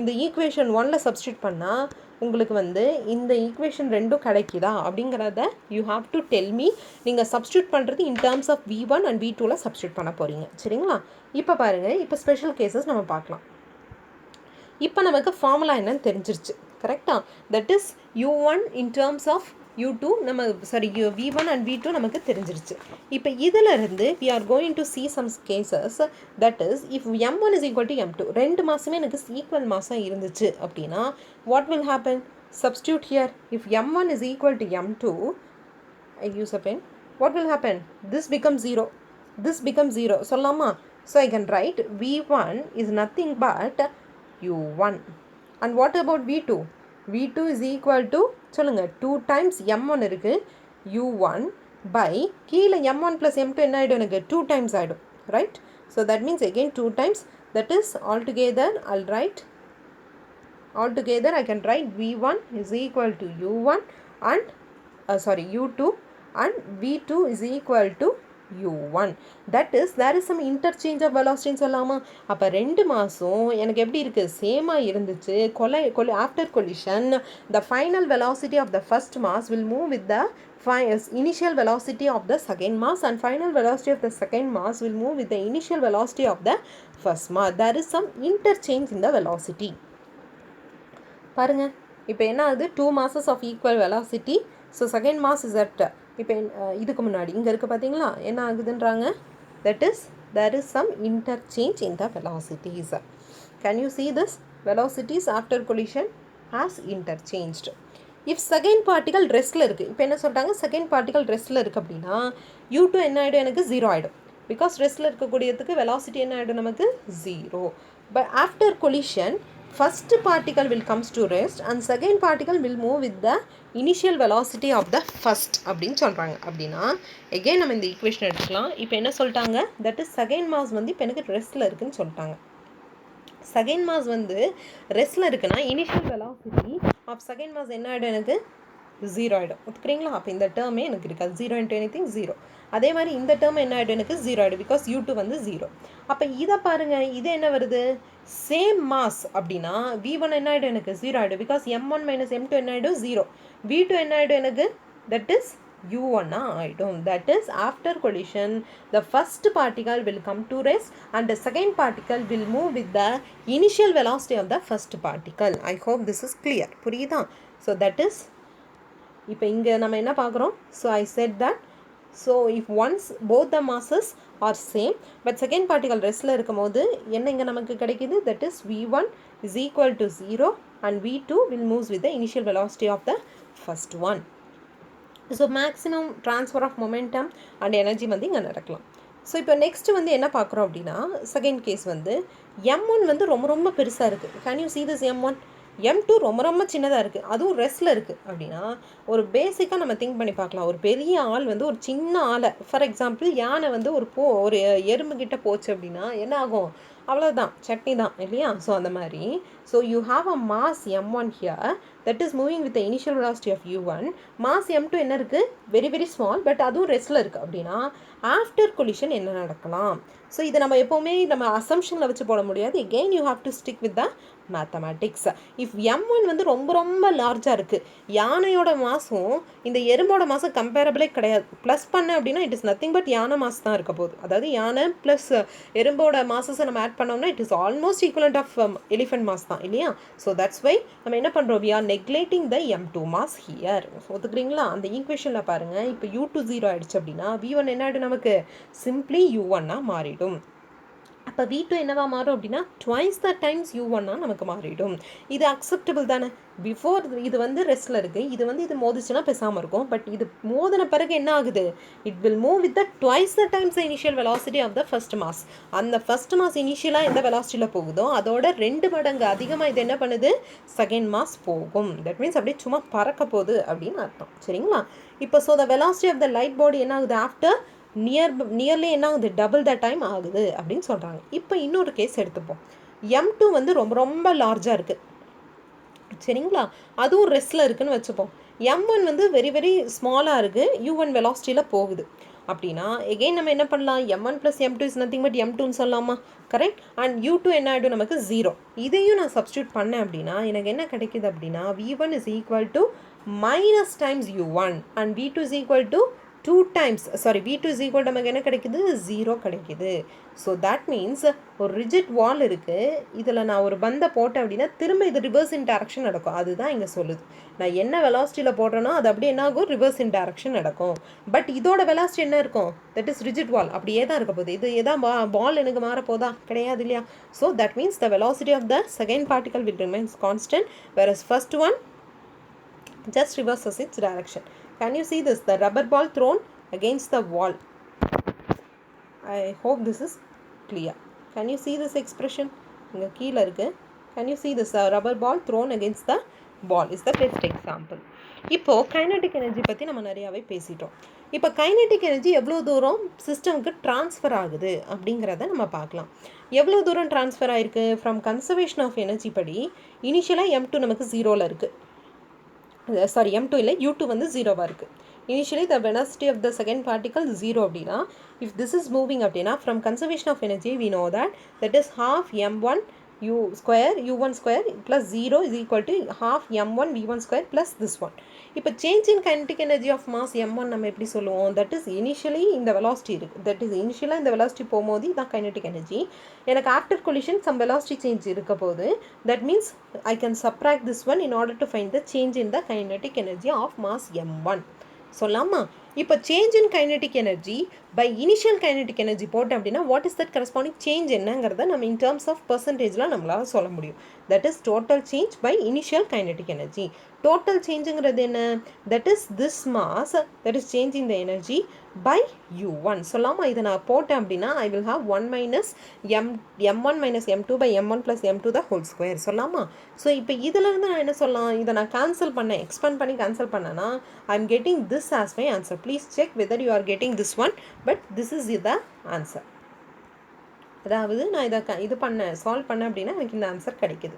இந்த ஈக்குவேஷன் 1ல் சப்ஸ்டியூட் பண்ணால் உங்களுக்கு வந்து இந்த ஈக்குவேஷன் ரெண்டும் கிடைக்குதா அப்படிங்கிறத you have to tell me. நீங்கள் சப்ஸ்டியூட் பண்ணுறது in terms of v1 and v2வில் சப்ஸ்டியூட் பண்ண போகிறீங்க. சரிங்களா? இப்போ பாருங்கள், இப்போ ஸ்பெஷல் கேசஸ் நம்ம பார்க்கலாம். இப்போ நமக்கு ஃபார்முலா என்னன்னு தெரிஞ்சிருச்சு. கரெக்டாக? That is u1 in terms of u2 நம்ம v1 and v2 நமக்கு தெரிஞ்சிருச்சு. இப்போ இதிலிருந்து we are going to see some cases, that is if m1 is equal to m2 ரெண்டு மாசமே எனக்கு ஈக்குவல் மாசம் இருந்துச்சு அப்படின்னா what will happen? Substitute here. If m1 is equal to m2, I use a pen, what will happen? This becomes 0. This becomes 0. சொல்லலாமா? So I can write v1 is nothing but u1. And what about v2? v2 is equal to சொல்லுங்க 2 times m1 இருக்கு u1 by கீழே m1 plus m2 என்ன ஆயிடும்? எனக்கு 2 times ஆயிடும். Right? So that means again 2 times, that is altogether I'll write, altogether I can write v1 is equal to u1 and u2 and v2 is equal to u1. that is there is some interchange of velocity சொல்லலாமா? அப்போ ரெண்டு மாசம் எனக்கு எப்படி இருக்கு? சேமாக இருந்துச்சு. after collision the final velocity of the first mass will move with the initial velocity of the second mass and final velocity of the second mass will move with the initial velocity of the first mass. There is some interchange in the velocity. பாருங்க, இப்போ என்ன ஆகுது? 2 masses of equal velocity. So second mass is at இப்போ இதுக்கு முன்னாடி இங்கே இருக்குது பார்த்தீங்களா? என்ன ஆகுதுன்றாங்க? that is there is some interchange in the velocities. Can you see this? Velocities after collision has interchanged. If second particle ரெஸ்ட்டில் இருக்குது, இப்போ என்ன சொல்கிறாங்க? செகண்ட் பார்ட்டிகல் ரெஸ்ட்டில் இருக்குது அப்படின்னா u2 என்ன ஆகிடும்? எனக்கு 0 ஆகிடும். பிகாஸ் ரெஸ்ட்டில் இருக்கக்கூடியதுக்கு வெலாசிட்டி என்ன ஆகிடும்? நமக்கு 0. But after collision first particle will comes to rest and second particle will move with the initial velocity of the first அப்படின்னு சொல்கிறாங்க. அப்படின்னா again நம்ம இந்த ஈக்குவேஷன் எடுத்துக்கலாம். இப்போ என்ன சொல்லிட்டாங்க? that is second mass வந்து இப்போ எனக்கு ரெஸ்ட்டில் இருக்குன்னு சொல்லிட்டாங்க. செகண்ட் மாஸ் வந்து ரெஸ்ட்டில் இருக்குன்னா initial velocity of second mass என்ன ஆகிடும்? எனக்கு 0 ஆகிடும். ஒத்துக்கிறீங்களா? அப்போ இந்த டேர்மே எனக்கு இருக்காது. 0 into anything 0. அதே மாதிரி இந்த டேர்ம் என்ன ஆகிடும்? எனக்கு 0 ஆகிடும். பிகாஸ் u2 வந்து 0. அப்போ இதை பாருங்கள், இது என்ன வருது? சேம் மாஸ் அப்படின்னா v1 என்ன ஆகிடும்? எனக்கு 0 ஆகிடும். பிகாஸ் m1 minus m2 என்ன ஆகிடும்? 0. v2 என்ன ஆகிடும்? எனக்கு that is u1 ஆகிடும். that is after collision the first particle will come to rest and the second particle will move with the initial velocity of the first particle. I hope this is clear. புரியுதா? So that is இப்போ இங்கே நம்ம என்ன பார்க்குறோம்? So I said that so if once both the masses are same but second particle ரெஸ்ட்டில் இருக்கும் போது என்ன இங்கே நமக்கு கிடைக்குது? that is v1 is equal to 0 and v2 will move with the initial velocity of the first one. So maximum transfer of momentum and energy வந்து இங்கே நடக்கலாம். ஸோ இப்போ நெக்ஸ்ட் வந்து என்ன பார்க்குறோம் அப்படின்னா செகண்ட் கேஸ் வந்து m1 வந்து ரொம்ப ரொம்ப பெருசாக இருக்குது. Can you see this m1? m2 ரொம்ப ரொம்ப சின்னதாக இருக்குது, அதுவும் ரெஸ்ட்டில் இருக்குது. அப்படின்னா ஒரு பேசிக்காக நம்ம திங்க் பண்ணி பார்க்கலாம். ஒரு பெரிய ஆள் வந்து ஒரு சின்ன ஆளை, ஃபார் எக்ஸாம்பிள் யானை வந்து ஒரு எறும்பு கிட்ட போச்சு அப்படின்னா என்ன ஆகும்? அவ்வளோதான், சட்னி தான் இல்லையா? ஸோ அந்த மாதிரி so you have a mass m1 here that is moving with the initial velocity of u1. Mass m2 என்ன இருக்குது? வெரி வெரி ஸ்மால், பட் அதுவும் ரெஸ்ட்டில் இருக்குது. அப்படின்னா ஆஃப்டர் கொலிஷன் என்ன நடக்கலாம்? ஸோ இதை நம்ம எப்போவுமே நம்ம அசம்ஷனில் வச்சு போட முடியாது. again you have to stick with the mathematics. if m1 வந்து ரொம்ப ரொம்ப லார்ஜாக இருக்குது, யானையோட மாசும் இந்த எறும்போட மாசம் கம்பேரபிளே கிடையாது. ப்ளஸ் பண்ண அப்படின்னா இட் இஸ் நத்திங் பட் யானை மாஸ் தான் இருக்க போகுது. அதாவது யானை ப்ளஸ் எறும்போட மாசஸை நம்ம ஆட் பண்ணோம்னா it is almost equivalent of elephant mass தான் இல்லையா? ஸோ தட்ஸ் வை நம்ம என்ன பண்ணுறோம்? we are neglecting the m2 mass here. ஒத்துக்கிறீங்களா? அந்த ஈக்குவேஷனில் பாருங்கள், இப்போ u2 0 ஆகிடுச்சு அப்படின்னா v1 என்ன ஆகிடும்? நமக்கு சிம்பிளி u1 மாறிடும். அப்போ v2 என்னவா மாறும் அப்படின்னா ட்வைஸ் த டைம்ஸ் u1 நமக்கு மாறிடும். இது அக்செப்டபிள் தானே? பிஃபோர் இது வந்து ரெஸ்ட்டில் இருக்குது, இது வந்து இது மோதிச்சுன்னா பேசாமல் இருக்கும். பட் இது மோதின பிறகு என்ன ஆகுது? It will move with the twice the times the initial velocity of the first mass. அந்த ஃபர்ஸ்ட் மாஸ் இனிஷியலாக எந்த வெலாசிட்டியில் போகுதோ அதோட 2 மடங்கு அதிகமாக இது என்ன பண்ணுது? செகண்ட் மாஸ் போகும். தட் மீன்ஸ் அப்படியே சும்மா பறக்க போகுது அப்படின்னு அர்த்தம். சரிங்களா? இப்போ so the velocity of the light body என்ன ஆகுது? ஆஃப்டர் நியர்லி என்ன ஆகுது, டபுள் த டைம் ஆகுது அப்படின்னு சொல்கிறாங்க. இப்போ இன்னொரு கேஸ் எடுத்துப்போம். M2 வந்து ரொம்ப ரொம்ப லார்ஜாக இருக்குது, சரிங்களா, அதுவும் ரெஸ்ட்டில் இருக்குதுன்னு வச்சுப்போம். M1 வந்து வெரி வெரி ஸ்மாலாக இருக்குது, U1 வெலாசிட்டியில் போகுது அப்படின்னா எகெயின் நம்ம என்ன பண்ணலாம், M1 + M2 is nothing but M2ன்னு சொல்லலாமா, கரெக்ட். அண்ட் U2 என்ன ஆகிடும் நமக்கு 0. இதையும் நான் சப்ஸ்டியூட் பண்ணேன் அப்படின்னா எனக்கு என்ன கிடைக்குது அப்படின்னா V1 is equal to minus times U1 and V2 is equal to 2 times, sorry, V2 is equal to நமக்கு என்ன கிடைக்குது, 0 கிடைக்குது. ஸோ தட் மீன்ஸ் ஒரு ரிஜிட் வால் இருக்குது, இதில் நான் ஒரு பந்தை போட்டேன் அப்படின்னா திரும்ப இது ரிவர்ஸ் இன் டைரக்ஷன் நடக்கும். அதுதான் இங்கே சொல்லுது. நான் என்ன வெலாசிட்டியில் போடுறேனோ அது அப்படியே என்ன ஆகும், ரிவர்ஸ் இன் டைரக்ஷன் நடக்கும். பட் இதோட வெலாசிட்டி என்ன இருக்கும், தட் இஸ் ரிஜிட் வால், அப்படியே தான் இருக்க போகுது. இது எதான் பால் எனக்கு மாற போதா, கிடையாது இல்லையா. So that means the velocity of the second particle will remains constant, whereas first one just reverses its direction. Can you see this, the rubber ball thrown against the wall? I hope this is clear. Can you see this expression, இங்க கீழ இருக்கு. Can you see this, rubber ball thrown against the ball is the best example. இப்போ கைனடிக் எனர்ஜி பற்றி நம்ம நிறையாவே பேசிட்டோம். இப்போ கைனடிக் எனர்ஜி எவ்வளோ தூரம் சிஸ்டம்க்கு ட்ரான்ஸ்ஃபர் ஆகுது அப்படிங்கிறத நம்ம பார்க்கலாம். எவ்வளோ தூரம் ட்ரான்ஸ்ஃபர் ஆகிருக்கு, ஃப்ரம் கன்சர்வேஷன் ஆஃப் எனர்ஜி படி இனிஷியலாக M2 நமக்கு 0ல் இருக்குது, சாரி M2 இல்லை, U2 வந்து 0வாக இருக்குது. Initially the velocity of the second particle is 0 அப்படின்னா, if this is moving அப்படின்னா from conservation of energy we know that is half m1 u square u1 square plus 0 is equal to half m1 v1 square plus this one. இப்போ change in kinetic energy of mass m1 நம்ம எப்படி சொல்லுவோம், that is initially இந்த velocity இருக்குது, that is initially இந்த velocity போகும்போது இதான் kinetic energy. எனக்கு after collision some velocity change இருக்க போது, that means I can subtract this one in order to find the change in the kinetic energy of mass m1. சொல்லலாமா. இப்போ change in kinetic energy by initial kinetic energy போட்டேன் அப்படின்னா what is that corresponding change என்னங்கிறத நம்ம இன் டர்ம்ஸ் ஆஃப் பர்சன்டேஜில் நம்மளால் சொல்ல முடியும். That is total change by initial kinetic energy. Total சேஞ்சுங்கிறது என்ன, that is this mass, that is change in the energy by U1 சொல்லாமா. இதை நான் போட்டேன் அப்படின்னா I will have 1 minus m1 minus m2 by m1 plus m2 the whole square சொல்லலாமா. ஸோ இப்போ இதிலிருந்து நான் என்ன சொல்லலாம், இதை நான் கேன்சல் பண்ணேன், எக்ஸ்பேண்ட் பண்ணி கேன்சல் பண்ணேன்னா I am getting this as my answer. Please check whether you are getting this one, but this is the answer. அதாவது நான் இதை இது பண்ணேன், சால்வ் பண்ணேன் அப்படின்னா எனக்கு இந்த ஆன்சர் கிடைக்குது.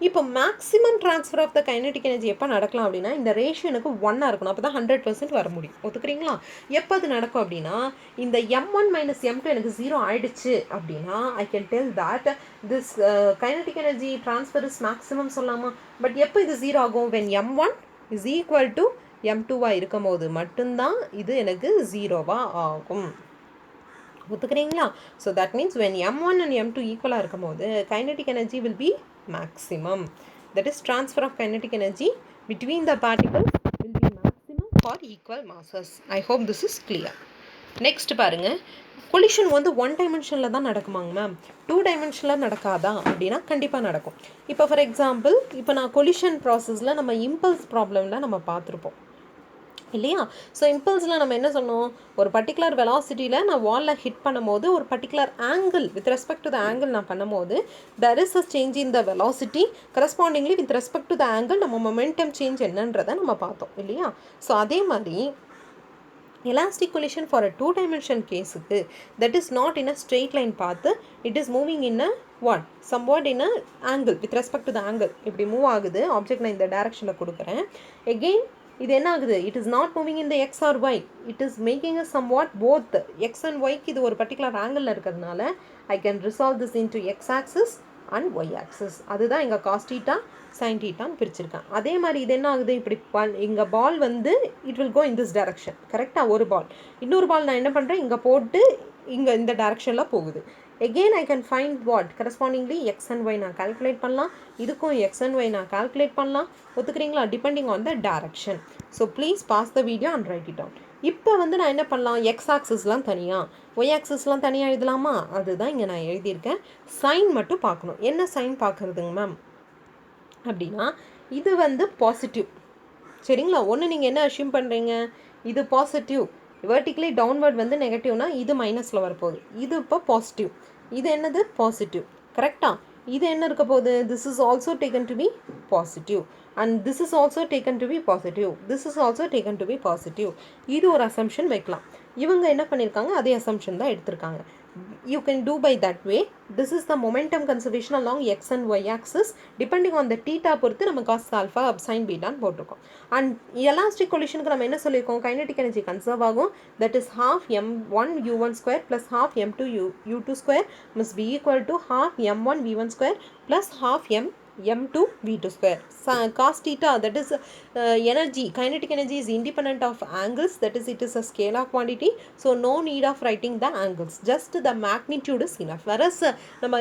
இப்போ maximum transfer of the kinetic energy எப்போ நடக்கலாம் அப்படின்னா இந்த ரேஷியோ எனக்கு 1 இருக்கணும், அப்போ தான் 100% வர முடியும். ஒத்துக்கிறீங்களா. எப்போ அது நடக்கும் அப்படின்னா இந்த m1 minus m2 எனக்கு 0 ஆயிடுச்சு அப்படின்னா I can tell that this kinetic energy transfer is maximum சொல்லலாமா. பட் எப்போ இது 0 ஆகும், when m1 is equal to m2வாக இருக்கும் போது மட்டும்தான் இது எனக்கு 0வாக ஆகும். ஒத்துக்கிறீங்களா. So that means when m1 and m2 ஈக்குவலாக இருக்கும் போது kinetic energy will be maximum, that is transfer of kinetic energy between the particles will be maximum for equal masses. I hope this is clear. next பாருங்க, collision வந்து 1 dimensionல தான் நடக்குமாங்க மேம், 2 dimensionல நடக்காதா அப்படின்னா கண்டிப்பாக நடக்கும். இப்போ ஃபார் எக்ஸாம்பிள் இப்போ நான் collision ப்ராசஸில் நம்ம இம்பல்ஸ் ப்ராப்ளமில் நம்ம பார்த்துருப்போம் இல்லையா. ஸோ இம்பல்ஸில் நம்ம என்ன சொன்னோம், ஒரு பர்டிகுலர் வெலாசிட்டியில் நான் வாலில் ஹிட் பண்ணும்போது ஒரு particular angle with respect to the angle நான் பண்ணும்போது there is a change in the velocity correspondingly with respect to the angle நம்ம momentum change என்னன்றதை நம்ம பார்த்தோம் இல்லையா. ஸோ அதே மாதிரி elastic collision for a 2-dimension கேஸுக்கு that is not in a straight line path, it is moving in a what somewhat in a angle with respect to the angle. இப்படி மூவ் ஆகுது ஆப்ஜெக்ட், நான் இந்த டைரக்ஷனில் கொடுக்குறேன். again இது என்ன ஆகுது, it is not moving in the X or Y, it is making a somewhat both X and ஒய்க்கு இது ஒரு பர்டிகுலர் ஆங்கிளில் இருக்கிறதுனால I can resolve this into X axis and Y axis. அதுதான் இங்கே காஸ் டீட்டா சைன் டீட்டான்னு பிரிச்சிருக்கேன். அதே மாதிரி இது என்ன ஆகுது, இப்படி இங்கே பால் வந்து it will go in this direction, கரெக்டாக ஒரு பால், இன்னொரு பால் நான் என்ன பண்ணுறேன் இங்கே போட்டு இங்கே இந்த டைரக்ஷனில் போகுது. again I can find what correspondingly x and y நான் calculate பண்ணலாம், இதுக்கும் x and y நான் calculate பண்ணலாம். ஒத்துக்கிறீங்களா, depending on the direction. so please pause the video and write it down. இப்போ வந்து நான் என்ன பண்ணலாம், x ஆக்சிஸ்லாம் தனியாக y ஆக்சிஸ்லாம் தனியாக எழுதலாமா, அதுதான் இங்கே நான் எழுதியிருக்கேன். சைன் மட்டும் பார்க்கணும், என்ன சைன் பார்க்குறதுங்க மேம் அப்படின்னா இது வந்து பாசிட்டிவ் சரிங்களா. ஒன்று நீங்கள் என்ன அஷ்யூம் பண்ணுறீங்க, இது பாசிட்டிவ், வெர்டிகலி டவுன்வர்ட் வந்து நெகட்டிவ்னா இது மைனஸில் வரப்போகுது, இது இப்போ பாசிட்டிவ், இது என்னது பாசிட்டிவ், கரெக்டாக. இது என்ன இருக்க போகுது, this is also taken to be positive and this is also taken to be positive, this is also taken to be positive. இது ஒரு அசம்ஷன் வைக்கலாம். இவங்க என்ன பண்ணியிருக்காங்க, அதே அசம்ஷன் தான் எடுத்திருக்காங்க. You can do by that way. This is the momentum conservation along x and y axis. Depending on the theta பொறுத்து நம்ம cos alpha sin beta போட்டிருக்கோம். And elastic collisionக்கு நம்ம என்ன சொல்லியிருக்கோம், kinetic energy conserve ஆகும். That is half m1 u1 square plus half m2 u2 square must be equal to half m1 v1 square plus half m2 v2 square. Cos theta, that is energy, kinetic energy is independent of angles, that is it is a scalar quantity, so no need of writing the angles, just the magnitude is enough. Whereas நம்ம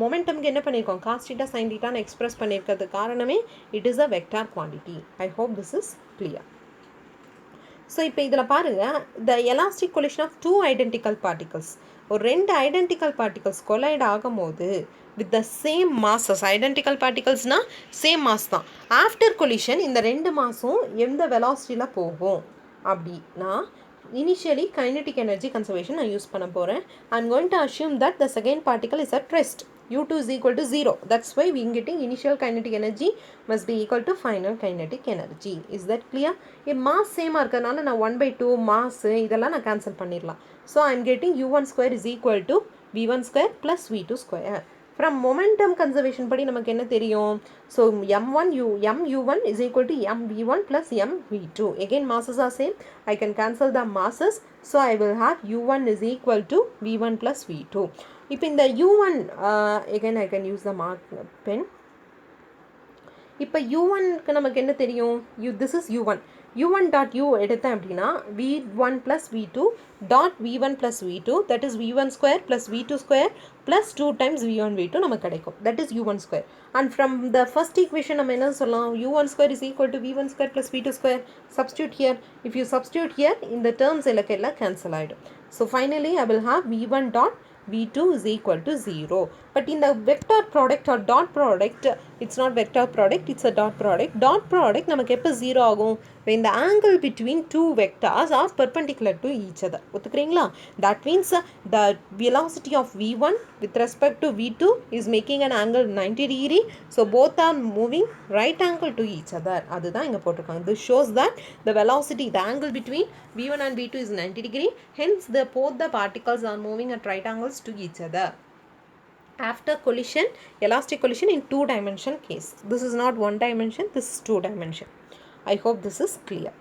momentumக்கு என்ன பண்ணியிருக்கோம், cos theta sin theta express பண்ணியிருக்கிறது காரணமே it is a vector quantity. I hope this is clear. So இப்போ இதில் பாருங்கள், the elastic collision of two identical particles, ஒரு ரெண்டு ஐடென்டிக்கல் பார்ட்டிகல்ஸ் கொலைட் ஆகும்போது with the same masses, identical particlesனால் சேம் மாஸ் தான். ஆஃப்டர் கொலிஷன் இந்த ரெண்டு மாஸும் எந்த வெலாசிட்டியில் போகும் அப்படின்னா, இனிஷியலி கைனடிக் எனர்ஜி கன்சர்வேஷன் நான் யூஸ் பண்ண போகிறேன். I am going to assume that the second particle is at rest. u2 is equal to 0. That's why we are getting initial kinetic energy must be equal to final kinetic energy. Is that clear? If mass same இருக்கிறதுனால நான் 1/2 mass இதெல்லாம் நான் கேன்சல் பண்ணிடலாம். So I am getting u1 square is equal to v1 square plus v2 square. From momentum conservation படி நமக்கு என்ன தெரியும், so mu1 is equal to mv1 plus mv2. Again masses are same, I can cancel the masses, so I will have u1 is equal to v1 plus v2. இப்போ இந்த u1 again I can use the mark pen. இப்போ u1க்கு நமக்கு என்ன தெரியும், this is u1 dot u எடுத்தேன் அப்படின்னா v1 plus v2 dot v1 plus v2, that is v1 square plus v2 square plus 2 times v1 v2 நமக்கு கிடைக்கும், that is u1 square. And from the first equation நம்ம என்ன சொல்லலாம், u1 square is equal to v1 square plus v2 square. Substitute here. If you substitute here, in the terms எல்லாம் cancel ஆகிடும். So finally I will have v1 dot v2 is equal to 0. But in the vector product or dot product, it's not vector product, it's a dot product. Dot product நமக்கு எப்போ 0 ஆகும், when the angle between two vectors are perpendicular to each other. ஒத்துக்கிறீங்களா? That means the velocity of v1 with respect to v2 is making an angle 90 degree. So both are moving right angle to each other. அதுதான் இங்கே போட்டிருக்காங்க. This shows that the velocity, the angle between v1 and v2 is 90 degree. Hence both the particles are moving at right angles to each other. After collision, elastic collision in 2-dimension case. This is not 1 dimension, this is 2 dimension. I hope this is clear.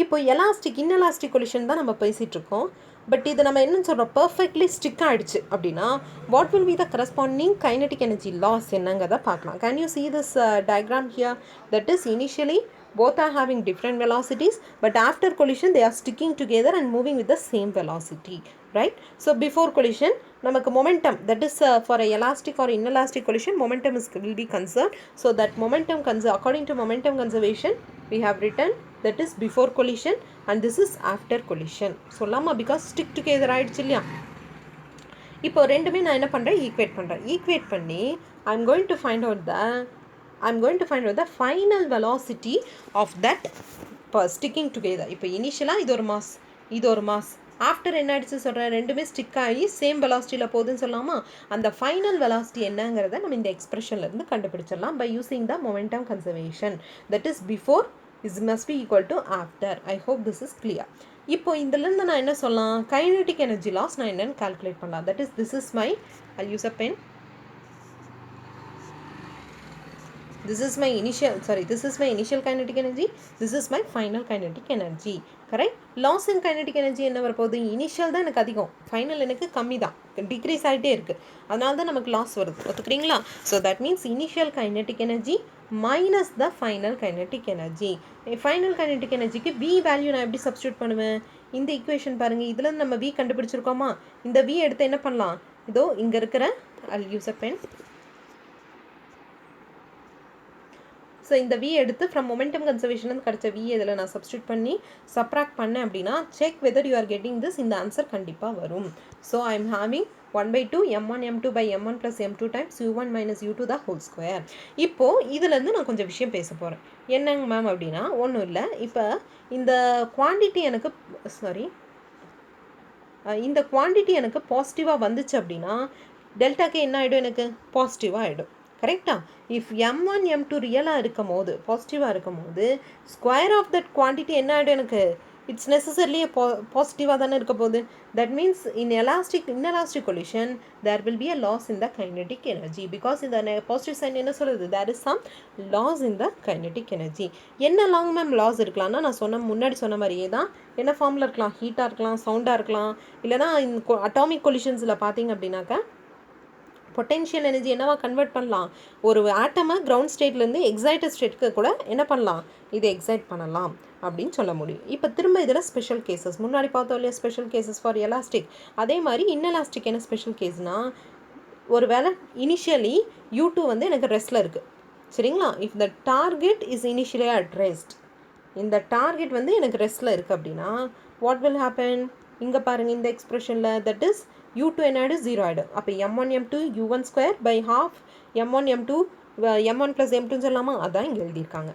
இப்போ எலாஸ்டிக் இன்எலாஸ்டிக் கொலிஷன் தான் நம்ம பேசிகிட்டு இருக்கோம். பட் இதை நம்ம என்னன்னு சொல்கிறோம், பர்ஃபெக்ட்லி ஸ்டிக் ஆகிடுச்சு அப்படின்னா what will be the corresponding kinetic energy loss என்னங்கிறத பார்க்கலாம். Can you see this diagram here? That is initially both are having different velocities, but after collision they are sticking together and moving with the same velocity, right? So before collision நமக்கு momentum, that is for a elastic or inelastic collision, momentum will be conserved. So that momentum according to momentum conservation we have written that is before collision and this is after collision. சொல்லாமா because stick together ஆயிடுச்சு இல்லையா. இப்போ ரெண்டுமே நான் என்ன பண்ணுறேன், ஈக்குவேட் பண்ணி I'm going to find out the final velocity of that sticking together. இப்போ இனிஷியலாக இது ஒரு மாஸ் ஆஃப்டர் என்ன ஆயிடுச்சு சொல்கிறேன், ரெண்டுமே ஸ்டிக் ஆகி சேம் வெலாசிட்டியில் போகுதுன்னு சொல்லாமா. அந்த ஃபைனல் வெலாசிட்டி என்னங்கிறத நம்ம இந்த எக்ஸ்பிரஷன்லேருந்து கண்டுபிடிச்சிடலாம் by using the momentum conservation. That is before is must be equal to after. I hope this is clear. இப்போ இதுலேருந்து நான் என்ன சொல்லலாம், கைனடிக் எனர்ஜி லாஸ் நான் என்னென்னு கால்குலேட் பண்ணலாம். That is this is my, I'll use a pen. This is my initial kinetic energy, this is my final kinetic energy. Correct? Loss in kinetic energy என்ன வரப்போகுது, இனிஷியல் தான் எனக்கு அதிகம், ஃபைனல் எனக்கு கம்மி தான், டிக்ரீஸ் ஆகிட்டே இருக்குது. அதனால தான் நமக்கு லாஸ் வருது. ஒத்துக்கிறீங்களா? So that means initial kinetic energy minus the final kinetic energy. Final kinetic எனர்ஜிக்கு வி வேல்யூ நான் எப்படி சப்ஸ்டியூட் பண்ணுவேன், இந்த ஈக்குவேஷன் பாருங்கள், இதில் நம்ம வி கண்டுபிடிச்சிருக்கோமா. இந்த வி எடுத்து என்ன பண்ணலாம், இதோ இங்கே இருக்கிற I'll use a pen. So இந்த வி எடுத்து ஃப்ரம் மொமெண்டம் கன்சர்வேஷன் கிடச்ச வி இதில் நான் சப்ஸ்டியூட் பண்ணி சப்ராக்ட் பண்ணேன் அப்படின்னா check whether you are getting this, இந்த ஆன்சர் கண்டிப்பாக வரும். So I am having 1/2 m1 m2 by m1 plus m2 times u1 minus u2 the whole square. இப்போது இதுலேருந்து நான் கொஞ்சம் விஷயம் பேச போகிறேன். என்னங்க மேம் அப்படின்னா ஒன்றும் இல்லை. இப்போ இந்த குவான்டிட்டி எனக்கு பாசிட்டிவாக வந்துச்சு அப்படின்னா டெல்டாக்கு என்ன ஆகிடும், எனக்கு பாசிட்டிவாக ஆகிடும். கரெக்டாக? இஃப் m1 m2 ரியலாக இருக்கும் போது பாசிட்டிவாக இருக்கும் போது ஸ்கொயர் ஆஃப் தட் குவான்டிட்டி என்ன ஆகிடும், எனக்கு இட்ஸ் நெசசரிலி பாசிட்டிவாக தானே இருக்க போகுது. That means inelastic collision there will be a loss in the kinetic energy because இந்த பாசிட்டிவ் சைன் என்ன சொல்லுது, there is some loss in the kinetic energy. என்ன லாங் மேம் லாஸ் இருக்கலாம்னா நான் முன்னாடி சொன்ன மாதிரியே தான். என்ன ஃபார்மில் இருக்கலாம், ஹீட்டாக இருக்கலாம், சவுண்டாக இருக்கலாம், இல்லைனா இந்த அட்டாமிக் கொலிஷன்ஸில் பார்த்தீங்க அப்படின்னாக்கா பொட்டென்ஷியல் எனர்ஜி என்னவா கன்வெர்ட் பண்ணலாம், ஒரு ஆட்டமை கிரவுண்ட் ஸ்டேட்லேருந்து எக்ஸைட்டட் ஸ்டேட்டுக்கு கூட என்ன பண்ணலாம், இதை எக்ஸைட் பண்ணலாம் அப்படின்னு சொல்ல முடியும். இப்போ திரும்ப இதில் ஸ்பெஷல் கேசஸ் முன்னாடி பார்த்தோம் இல்லையா, ஸ்பெஷல் கேசஸ் ஃபார் எலாஸ்டிக். அதே மாதிரி இன்எலாஸ்டிக் என்ன ஸ்பெஷல் கேஸ்னால், ஒரு வேளை இனிஷியலி U2 வந்து எனக்கு ரெஸ்ட்டில் இருக்குது சரிங்களா. If the target is initially at rest, இந்த டார்கெட் வந்து எனக்கு ரெஸ்ட்டில் இருக்குது அப்படின்னா வாட் வில் ஹேப்பன், இங்கே பாருங்கள் இந்த எக்ஸ்ப்ரெஷனில் தட் இஸ் U2 என்ன ஆகிடும், 0 ஆகிடும். அப்போ M1 M2 U1 square by half M1 M2 M1 + M2 சொல்லலாமா, அதான் இங்கே எழுதியிருக்காங்க.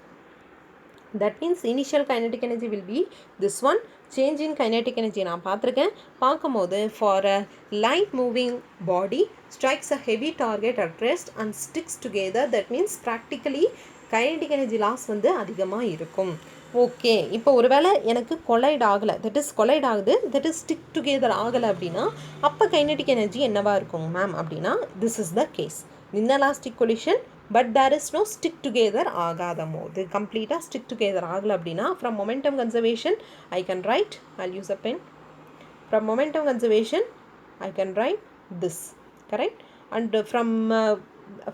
That means initial kinetic energy will be this one. Change in kinetic energy நான் பார்க்கும்போது for a light moving body strikes a heavy target at rest and sticks together. That means practically kinetic energy loss வந்து அதிகமாக இருக்கும். ஓகே, இப்போ ஒரு வேளை எனக்கு கொலைட் ஆகலை, தட் இஸ் கொலைட் ஆகுது, தட் இஸ் ஸ்டிக் டுகெதர் ஆகலை அப்படின்னா அப்போ கைனடிக் எனர்ஜி என்னவாக இருக்கும் மேம் அப்படின்னா, this is the case inelastic collision but there is no stick together ஆகாத போது, கம்ப்ளீட்டாக ஸ்டிக் டுகெதர் ஆகலை அப்படின்னா from momentum conservation I can write, I'll use a pen, from momentum conservation I can write this, correct, and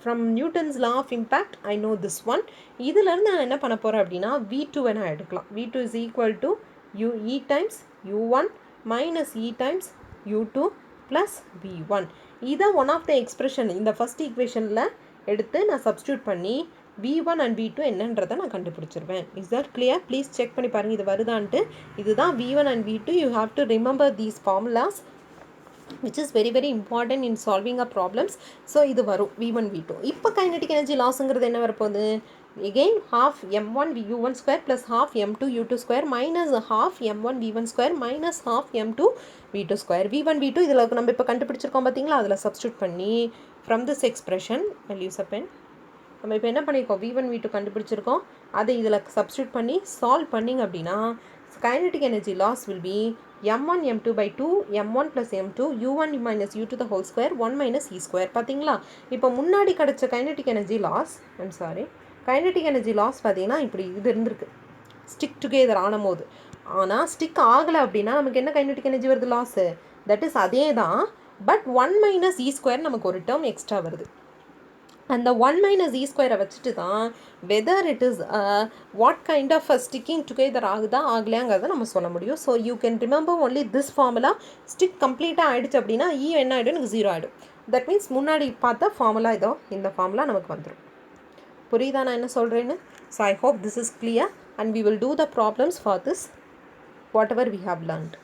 from Newton's law of impact I know this one. இதிலிருந்து நான் என்ன பண்ண போகிறேன் அப்படின்னா V2 நான் எடுக்கலாம். V2 is equal to E times U1 minus E times U2 plus V1. இதை ஒன் ஆஃப் த எக்ஸ்பிரஷன் இந்த ஃபஸ்ட் ஈக்குவேஷனில் எடுத்து நான் சப்ஸ்டியூட் பண்ணி V1 and V2 என்னன்றதை நான் கண்டுபிடிச்சிருவேன். Is that clear? Please check பண்ணி பாருங்கள் இது வருதான்ட்டு. இதுதான் V1 and V2. You have to remember these formulas which is very very important in solving our problems. So இது வரும் V1 V2. இப்போ கைனடிக் எனர்ஜி லாஸுங்கிறது என்ன வரப்போகுது, again half M1 U1 square plus half M2 U2 square minus half M1 V1 square minus half M2 V2 square. V1 V2 இதில் நம்ம இப்போ கண்டுபிடிச்சிருக்கோம் பார்த்தீங்களா, அதில் சப்ஸ்டியூட் பண்ணி from this expression I'll use a pen. நம்ம இப்போ என்ன பண்ணியிருக்கோம், V1 V2 கண்டுபிடிச்சிருக்கோம், அதை இதில் சப்ஸ்டியூட் பண்ணி சால்வ் பண்ணிங்க அப்படின்னா kinetic energy loss will be M1 M2 by 2 M1 plus M2 U1 minus U2 the whole square 1 minus E square. பார்த்தீங்களா, இப்போ முன்னாடி கிடச்ச kinetic energy loss, kinetic energy loss பார்த்தீங்கன்னா இப்படி இது இருந்திருக்கு ஸ்டிக் டுகெதர் ஆன போது. ஆனால் ஸ்டிக் ஆகலை அப்படின்னா நமக்கு என்ன kinetic energy வருது லாஸு, தட் இஸ் அதே தான் பட் 1 minus E square நமக்கு ஒரு டேர்ம் எக்ஸ்ட்ரா வருது. அந்த 1 minus E square வச்சுட்டு தான் whether it is what kind of sticking together ஆகுதா ஆகலையாங்கிறத நம்ம சொல்ல முடியும். So you can remember only this formula. Stick கம்ப்ளீட்டாக ஆகிடுச்சு அப்படின்னா E என்ன ஆகிடும், எனக்கு 0 ஆகிடும். தட் மீன்ஸ் முன்னாடி பார்த்த ஃபார்முலா இதோ இந்த ஃபார்முலா நமக்கு வந்துடும். புரியுதா நான் என்ன சொல்கிறேன்னு? So I hope this is clear and we will do the problems for this whatever we have learnt.